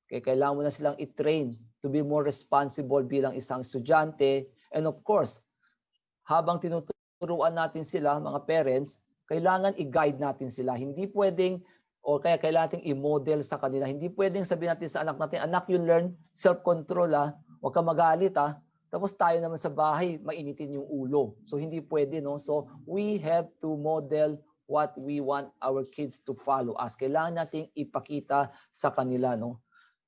Okay, kailangan mo na silang i-train to be more responsible bilang isang estudyante. And of course, habang tinuturuan natin sila, mga parents, kailangan i-guide natin sila. Hindi pwedeng, o kaya kailangan natin i-model sa kanila. Hindi pwedeng sabihin natin sa anak natin, anak, you learn self-control, huwag ka magalit, tapos tayo naman sa bahay, mainitin yung ulo. So hindi pwede, no? So we have to model what we want our kids to follow us. Kailangan nating ipakita sa kanila, no?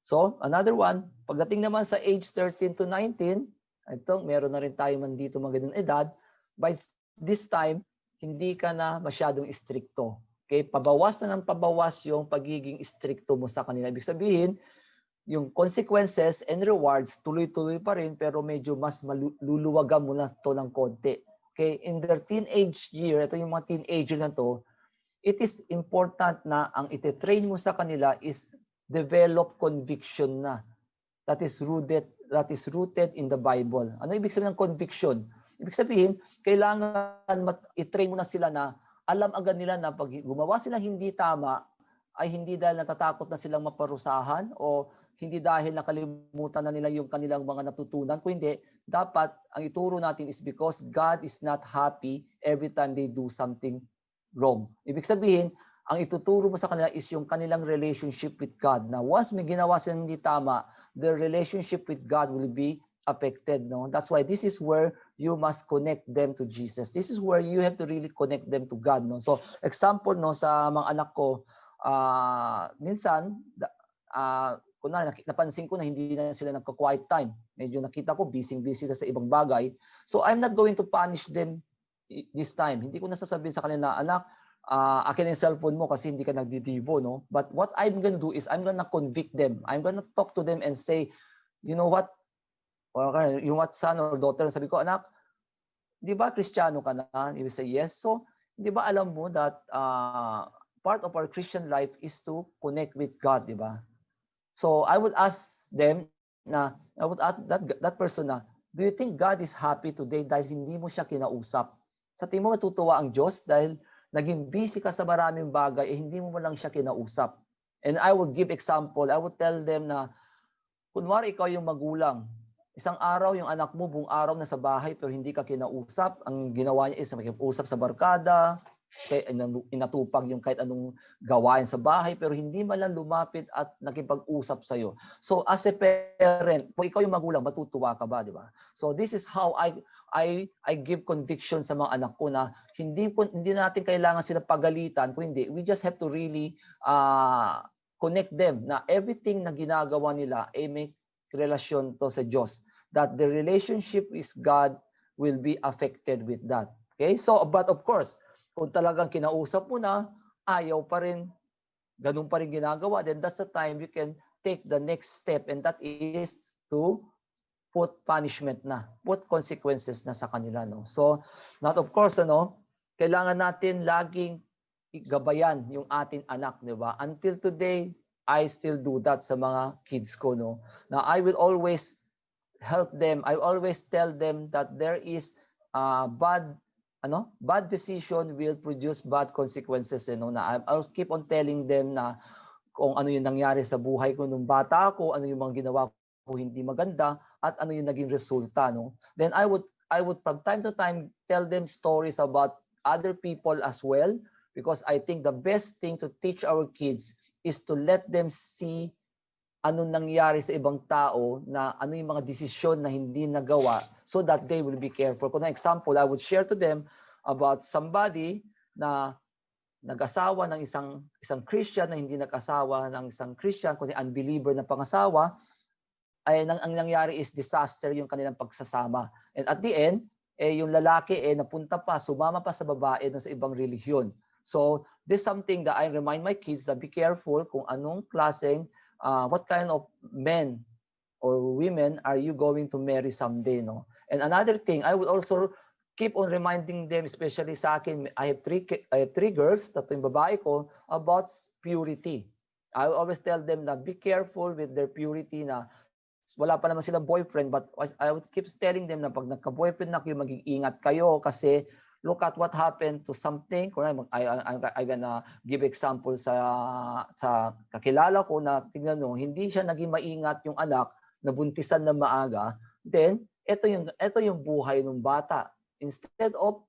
So another one, pagdating naman sa age 13 to 19, ito, meron na rin tayo man dito mga ganun edad, by this time, hindi ka na masyadong istrikto. Okay? Pabawas na ng pabawas yung pagiging istrikto mo sa kanila. Ibig sabihin, yung consequences and rewards, tuloy-tuloy pa rin, pero medyo mas maluluwagan mo na ito ng konti. Okay? In their teenage year, ito yung mga teenager na to, it is important na ang ititrain mo sa kanila is develop conviction na. that is rooted in the Bible. Ano ibig sabihin ng conviction? Ibig sabihin, kailangan i-train mo na sila na alam agad nila na pag gumawa silang hindi tama, ay hindi dahil natatakot na silang maparusahan o hindi dahil nakalimutan na nila yung kanilang mga natutunan, kundi dapat ang ituro natin is because God is not happy every time they do something wrong. Ibig sabihin, ang ituturo mo sa kanila is yung kanilang relationship with God. Na once may ginawa silang hindi tama, their relationship with God will be affected. No? That's why this is where you must connect them to Jesus. This is where you have to really connect them to God. No? So, example no sa mga anak ko, minsan, kunwari, napansin ko na hindi na sila nagka-quiet time. Medyo nakita ko, busy-busy na sa ibang bagay. So, I'm not going to punish them this time. Hindi ko nasasabihin sa kanila, anak, akin yung cellphone mo kasi hindi ka nagdidivo, no? But what I'm gonna do is, I'm gonna convict them. I'm gonna talk to them and say, you know what? Yung what son or daughter, sabi ko, anak, di ba Kristiyano ka na? You will say, yes. So, di ba alam mo that part of our Christian life is to connect with God, di ba? So, I would ask them na, I would ask that person na, do you think God is happy today dahil hindi mo siya kinausap? Sa tingin mo matutuwa ang Diyos dahil naging busy ka sa maraming bagay, hindi mo lang siya kinausap. And I would give example. I would tell them na, kunwari ikaw yung magulang, isang araw yung anak mo buong araw na sa bahay pero hindi ka kinausap, ang ginawa niya is makiusap sa barkada, inatupag yung kahit anong gawain sa bahay pero hindi man lang lumapit at nakipag-usap sa iyo. So as a parent, kung ikaw yung magulang, matutuwa ka ba, di ba? So this is how I give conviction sa mga anak ko na hindi natin kailangan sila pagalitan, kundi we just have to really connect them na everything na ginagawa nila ay may relasyon to sa Diyos. That the relationship with God will be affected with that. Okay? So, but of course, kung talagang kinausap mo na, ayaw pa rin, ganun pa rin ginagawa, then that's the time you can take the next step and that is to put punishment na, put consequences na sa kanila. No? So, not of course, kailangan natin laging gabayan yung ating anak, di ba? Until today, I still do that sa mga kids ko. No? Now, I will always help them. I always tell them that there is bad decision will produce bad consequences. Na I'll keep on telling them na kung ano yung nangyari sa buhay ko nung bata ako, ano yung mga ginawa ko hindi maganda, at ano yung naging resulta. No? Then I would from time to time tell them stories about other people as well, because I think the best thing to teach our kids is to let them see anong nangyari sa ibang tao, na ano yung mga desisyon na hindi nagawa, so that they will be careful. Kung example, I would share to them about somebody na nag-asawa ng isang Christian na hindi nag-asawa ng isang Christian, kundi unbeliever na pangasawa, ay ang nangyari is disaster yung kanilang pagsasama. And at the end, yung lalaki napunta pa, sumama pa sa babae sa ibang relihiyon. So, this is something that I remind my kids that be careful kung anong klaseng what kind of men or women are you going to marry someday, no? And another thing, I would also keep on reminding them, especially sa akin, I have three girls, tatlo yung babae ko, about purity. I always tell them na be careful with their purity, na wala pa naman silang boyfriend, but I would keep telling them na pag nagka-boyfriend na kayo, mag-iingat kayo kasi look at what happened to something. I gonna give example sa kakilala ko na tingnan nyo, hindi siya naging maingat yung anak, nabuntisan na maaga, then ito yung buhay ng bata. Instead of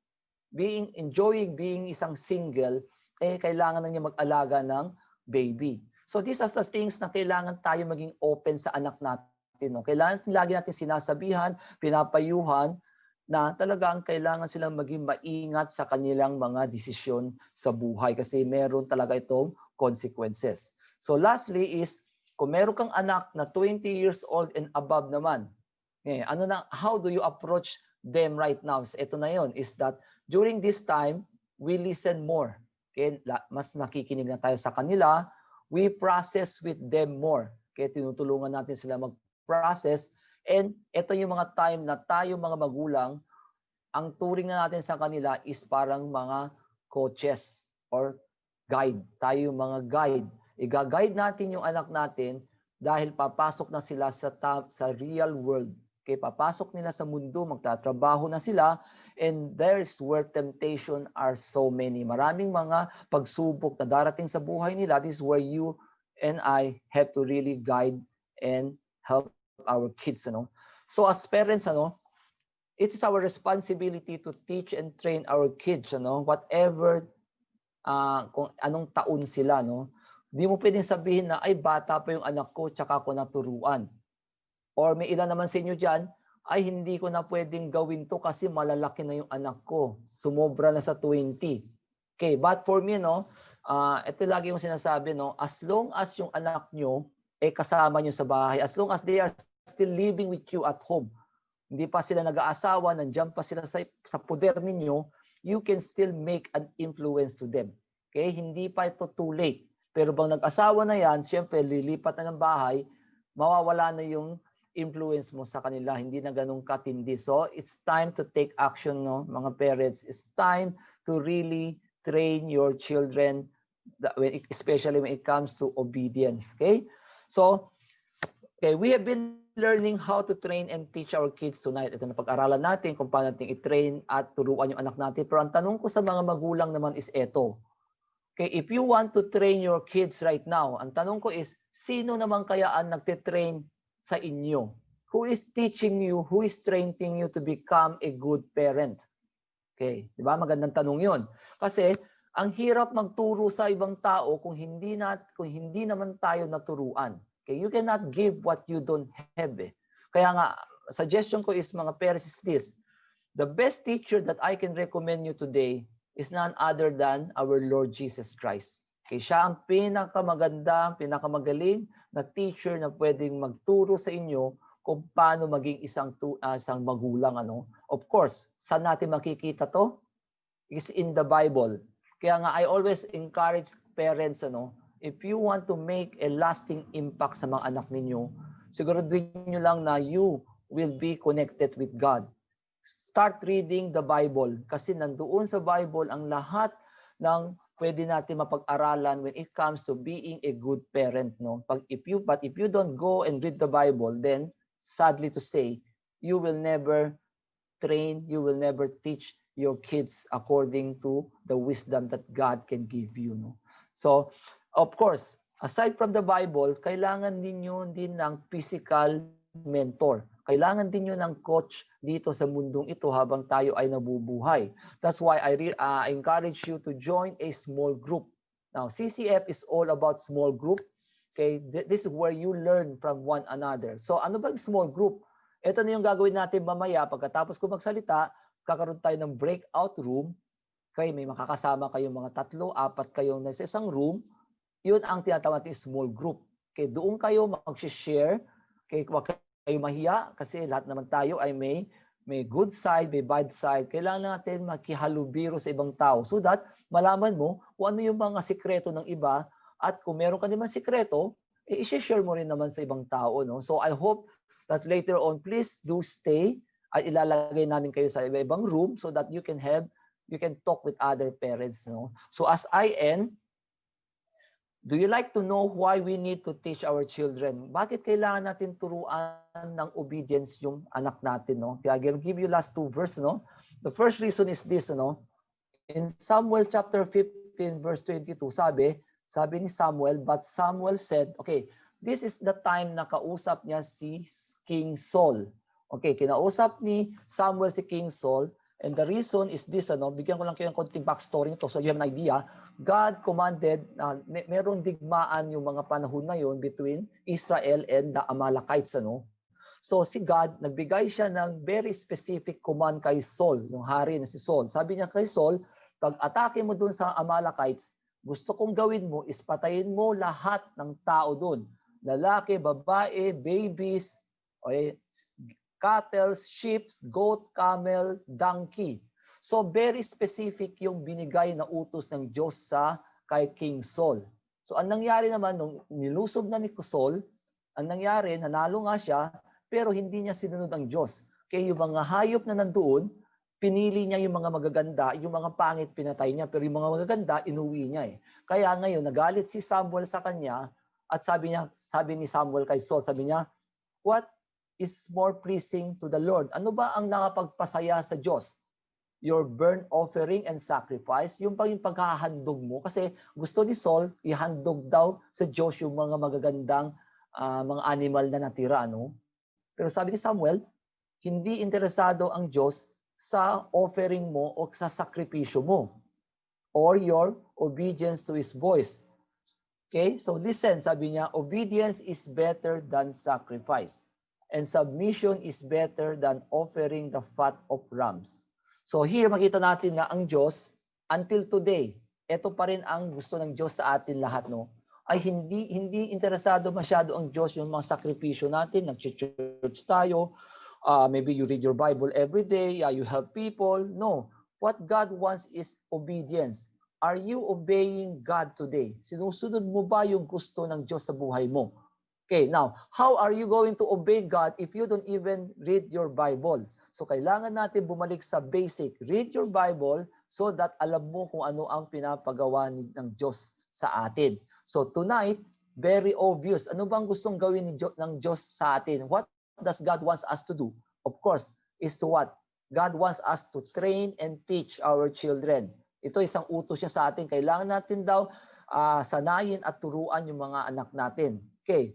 enjoying being isang single, kailangan na niya mag-alaga ng baby. So these are the things na kailangan tayo maging open sa anak natin. No? Kailangan lagi natin sinasabihan, pinapayuhan, na talagang kailangan silang maging maingat sa kanilang mga desisyon sa buhay kasi meron talaga itong consequences. So lastly is, kung meron kang anak na 20 years old and above naman, how do you approach them right now? So ito na yon, is that during this time, we listen more. Okay? Mas makikinig na tayo sa kanila. We process with them more. Okay? Tinutulungan natin sila mag-process. And ito yung mga time na tayo mga magulang, ang turing na natin sa kanila is parang mga coaches or guide. Tayo yung mga guide. I-guide natin yung anak natin dahil papasok na sila sa real world. Okay, papasok nila sa mundo, magtatrabaho na sila, and there's where temptation are so many. Maraming mga pagsubok na darating sa buhay nila. This is where you and I have to really guide and help our kids. So as parents, it is our responsibility to teach and train our kids, whatever, kung anong taon sila. Di mo pwedeng sabihin na, ay, bata pa yung anak ko, tsaka ako naturuan. Or may ilan naman sa inyo dyan, ay hindi ko na pwedeng gawin to kasi malalaki na yung anak ko. Sumobra na sa 20. Okay, but for me, ito lagi yung sinasabi, as long as yung anak nyo kasama nyo sa bahay, as long as they are still living with you at home, hindi pa sila nag-aasawa, nandiyan pa sila sa poder ninyo, you can still make an influence to them. Okay, hindi pa ito too late. Pero bang nag-asawa na yan, siyempre lilipat na ng bahay, mawawala na yung influence mo sa kanila, hindi na ganun katindi. So, it's time to take action, mga parents. It's time to really train your children, especially when it comes to obedience. Okay? So, okay, we have been learning how to train and teach our kids tonight. Ito na pag-aralan natin kung paano natin i-train at turuan yung anak natin. Pero ang tanong ko sa mga magulang naman is eto. Okay, if you want to train your kids right now, ang tanong ko is, sino naman kaya ang nagtitrain sa inyo? Who is teaching you, who is training you to become a good parent? Okay, di ba? Magandang tanong yun. Kasi, ang hirap magturo sa ibang tao kung hindi naman tayo naturuan. Okay, you cannot give what you don't have. Kaya nga, suggestion ko is, mga parents, is this. The best teacher that I can recommend you today is none other than our Lord Jesus Christ. Okay, siya ang pinakamaganda, pinakamagaling na teacher na pwedeng magturo sa inyo kung paano maging isang magulang. Of course, saan natin makikita to? It's in the Bible. Kaya nga, I always encourage parents, if you want to make a lasting impact sa mga anak ninyo, siguraduhin nyo lang na you will be connected with God. Start reading the Bible kasi nandoon sa Bible ang lahat ng pwede natin mapag-aralan when it comes to being a good parent. But if you don't go and read the Bible, then sadly to say, you will never train, you will never teach your kids according to the wisdom that God can give you. So, of course, aside from the Bible, kailangan ninyo din ng physical mentor. Kailangan din nyo ng coach dito sa mundong ito habang tayo ay nabubuhay. That's why I encourage you to join a small group. Now, CCF is all about small group. Okay, this is where you learn from one another. So, ano bang small group? Ito na yung gagawin natin mamaya. Pagkatapos ko magsalita, kakaroon tayo ng breakout room. Okay, may makakasama kayong mga 3, 4 kayong nasa isang room. Yun ang tinatawag natin small group. Okay, doon kayo mag-share. Okay, wag kayo mahiya kasi lahat naman tayo ay may good side, may bad side. Kailangan natin makihalubiro sa ibang tao so that malaman mo kung ano yung mga sikreto ng iba at kung meron ka naman sikreto, i-share mo rin naman sa ibang tao. So I hope that later on, please do stay at ilalagay namin kayo sa ibang room so that you can talk with other parents. So as I end, do you like to know why we need to teach our children? Bakit kailangan natin turuan ng obedience yung anak natin? Kaya I'll give you last 2 verse. The first reason is this. In Samuel chapter 15 verse 22, sabi ni Samuel, but Samuel said, okay, this is the time na kausap niya si King Saul. Okay, kinausap ni Samuel si King Saul. And the reason is this, bigyan ko lang kayo ng konting backstory nito so you have an idea. God commanded na meron digmaan yung mga panahon na yun between Israel and the Amalekites. So si God, nagbigay siya ng very specific command kay Saul, yung hari na si Saul. Sabi niya kay Saul, pag atake mo dun sa Amalekites, gusto kong gawin mo is patayin mo lahat ng tao dun. Lalaki, babae, babies, okay, cattle, sheep, goat, camel, donkey. So very specific yung binigay na utos ng Diyos kay King Saul. So ang nangyari naman nung nilusob na ni Saul, ang nangyari, nanalo nga siya, pero hindi niya sinunod ang Diyos. Kaya yung mga hayop na nandoon, pinili niya yung mga magaganda, yung mga pangit pinatay niya, pero yung mga magaganda, inuwi niya. Kaya ngayon, nagalit si Samuel sa kanya, At sabi ni Samuel kay Saul, sabi niya, what is more pleasing to the Lord? Ano ba ang nakapagpasaya sa Diyos? Your burnt offering and sacrifice, yung paghahandog mo. Kasi gusto ni Saul, ihandog daw sa Diyos yung mga magagandang mga animal na natira. No? Pero sabi ni Samuel, hindi interesado ang Diyos sa offering mo o sa sakripisyo mo or your obedience to His voice. Okay? So listen, sabi niya, obedience is better than sacrifice, and submission is better than offering the fat of rams. So here, makita natin na ang Diyos, until today, ito pa rin ang gusto ng Diyos sa atin lahat, no? Ay hindi interesado masyado ang Diyos yung mga sakripisyo natin, nag-church tayo, maybe you read your Bible every day, you help people. No. What God wants is obedience. Are you obeying God today? Sinusunod mo ba yung gusto ng Diyos sa buhay mo? Okay, now, how are you going to obey God if you don't even read your Bible? So, kailangan natin bumalik sa basic. Read your Bible so that alam mo kung ano ang pinapagawa ng Diyos sa atin. So, tonight, very obvious. Ano bang gustong gawin ng Diyos sa atin? What does God wants us to do? Of course, is to what? God wants us to train and teach our children. Ito isang utos niya sa atin. Kailangan natin daw sanayin at turuan yung mga anak natin. Okay.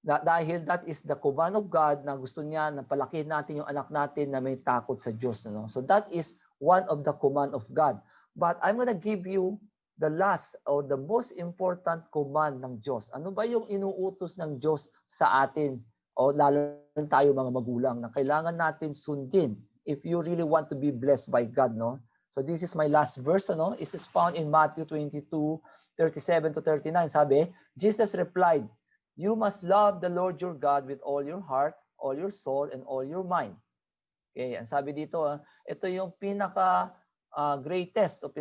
Dahil that is the command of God na gusto niya na palakihin natin yung anak natin na may takot sa Diyos. No? So that is one of the command of God. But I'm gonna give you the last or the most important command ng Diyos. Ano ba yung inuutos ng Diyos sa atin? O lalo tayo mga magulang na kailangan natin sundin if you really want to be blessed by God. No? So this is my last verse. Ano? It is found in Matthew 22:37 to 39. Sabi, Jesus replied, you must love the Lord your God with all your heart, all your soul, and all your mind. Okay, ang sabi dito, ito yung pinaka greatest o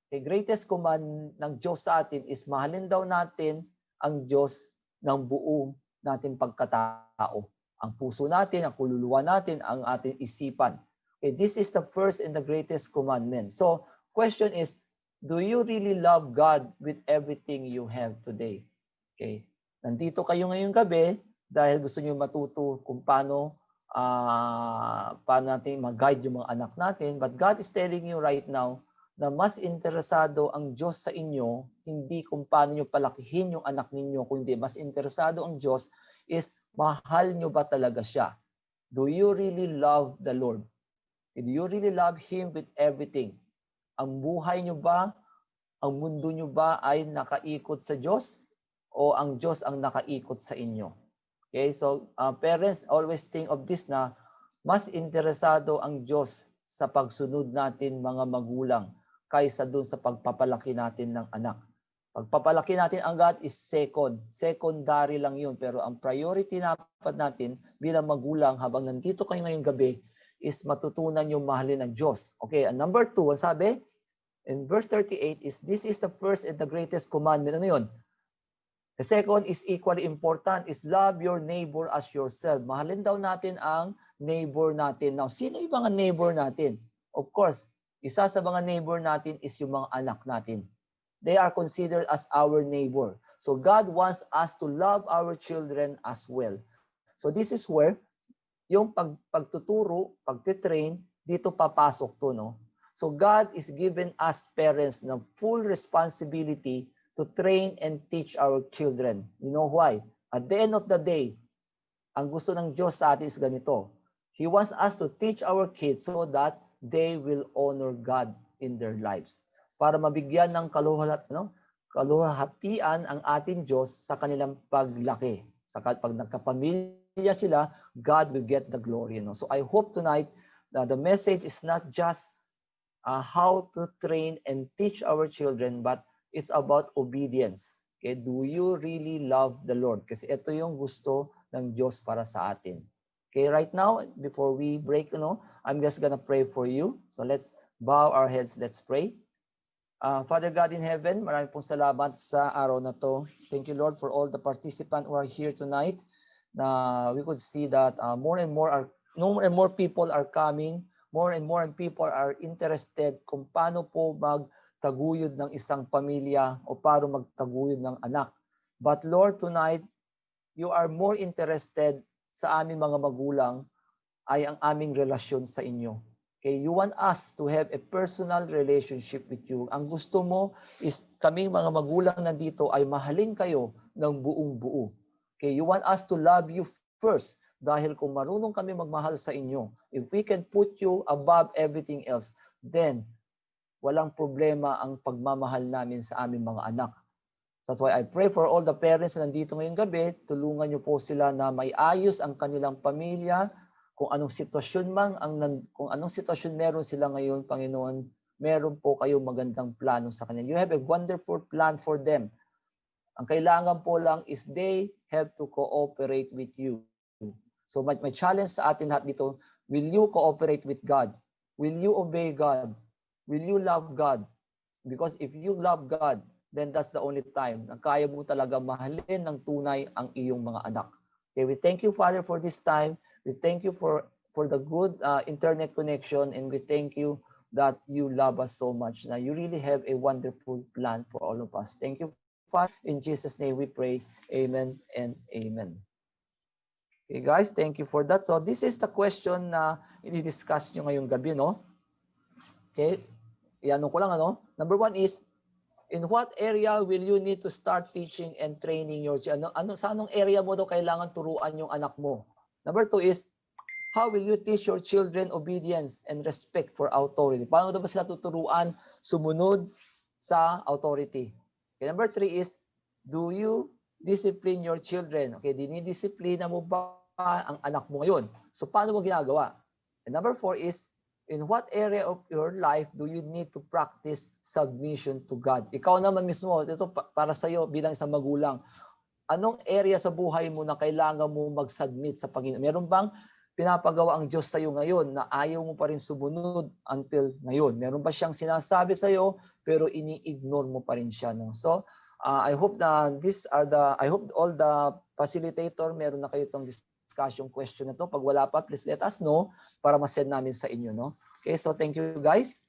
greatest command ng Diyos sa atin is mahalin daw natin ang Diyos ng buong natin pagkatao. Ang puso natin, ang kululuwa natin, ang ating isipan. Okay, this is the first and the greatest commandment. So, question is, do you really love God with everything you have today? Okay. Nandito kayo ngayong gabi dahil gusto niyo matuto kung paano natin mag-guide yung mga anak natin. But God is telling you right now na mas interesado ang Diyos sa inyo, hindi kung paano niyo palakihin yung anak ninyo, kundi mas interesado ang Diyos is mahal niyo ba talaga siya? Do you really love the Lord? Do you really love Him with everything? Ang buhay niyo ba, ang mundo niyo ba ay nakaikot sa Diyos? O ang Diyos ang nakaikot sa inyo? Okay, so parents always think of this na mas interesado ang Diyos sa pagsunod natin mga magulang kaysa dun sa pagpapalaki natin ng anak. Pagpapalaki natin ang God is secondary lang yun, pero ang priority dapat natin bilang magulang habang nandito kayo ngayong gabi is matutunan yung mahalin ng Diyos. Okay, and number 2, ang sabi in verse 38 is, this is the first and the greatest commandment. Ano yun? The second is equally important, is love your neighbor as yourself. Mahalin daw natin ang neighbor natin. Now, sino yung mga neighbor natin? Of course, isa sa mga neighbor natin is yung mga anak natin. They are considered as our neighbor. So God wants us to love our children as well. So this is where yung pagtuturo, pagtitrain, dito papasok to, no? So God is giving us parents ng full responsibility to train and teach our children. You know why? At the end of the day, ang gusto ng Diyos sa atin is ganito. He wants us to teach our kids so that they will honor God in their lives. Para mabigyan ng kaluwalhatian ang ating Diyos sa kanilang paglaki. Pag nagkapamilya sila, God will get the glory. No? So I hope tonight that the message is not just how to train and teach our children, but it's about obedience. Okay? Do you really love the Lord? Kasi ito yung gusto ng Diyos para sa atin. Okay, right now, before we break, I'm just gonna pray for you. So let's bow our heads, let's pray. Father God in heaven, maraming pong salamat sa araw na to. Thank you, Lord, for all the participants who are here tonight. Na we could see that more and more people are coming, more and more people are interested kung paano po magtaguyod ng isang pamilya o paano magtaguyod ng anak. But Lord, tonight, you are more interested sa aming mga magulang ay ang aming relasyon sa inyo. Okay, you want us to have a personal relationship with you. Ang gusto mo is kaming mga magulang nandito ay mahalin kayo ng buong buo. Okay, you want us to love you first dahil kung marunong kami magmahal sa inyo, if we can put you above everything else, then walang problema ang pagmamahal namin sa aming mga anak. That's why I pray for all the parents na nandito ngayong gabi, tulungan niyo po sila na maiayos ang kanilang pamilya, kung anong sitwasyon kung anong sitwasyon meron sila ngayon, Panginoon, meron po kayong magandang plano sa kanila. You have a wonderful plan for them. Ang kailangan po lang is they have to cooperate with you. So my challenge sa atin lahat dito, will you cooperate with God? Will you obey God? Will you love God? Because if you love God, then that's the only time na kaya mo talaga mahalin ng tunay ang iyong mga anak. Okay, we thank you, Father, for this time. We thank you for the good internet connection, and we thank you that you love us so much. Now, you really have a wonderful plan for all of us. Thank you, Father. In Jesus' name we pray. Amen and amen. Okay, guys, thank you for that. So, this is the question na i-discuss nyo ngayong gabi, no? Okay, iano ko lang, ano? Number 1 is, in what area will you need to start teaching and training your children? Sa anong area mo daw kailangan turuan yung anak mo? Number 2 is, how will you teach your children obedience and respect for authority? Paano daw ba sila tuturuan sumunod sa authority? Okay, number 3 is, do you discipline your children? Okay, dinidisiplina mo ba ang anak mo ngayon? So, paano mo ginagawa? And number 4 is, in what area of your life do you need to practice submission to God? Ikaw naman mismo, ito para sa iyo bilang isang magulang. Anong area sa buhay mo na kailangan mo mag-submit sa Panginoon? Meron bang pinapagawa ang Diyos sa iyo ngayon na ayaw mo pa rin sumunod until ngayon? Meron ba siyang sinasabi sa iyo pero ini-ignore mo pa rin siya, no? So, I hope na I hope all the facilitator meron na kayo itong discussion question na to. Pag wala pa, please let us know para ma-send namin sa inyo, no? Okay, so thank you guys.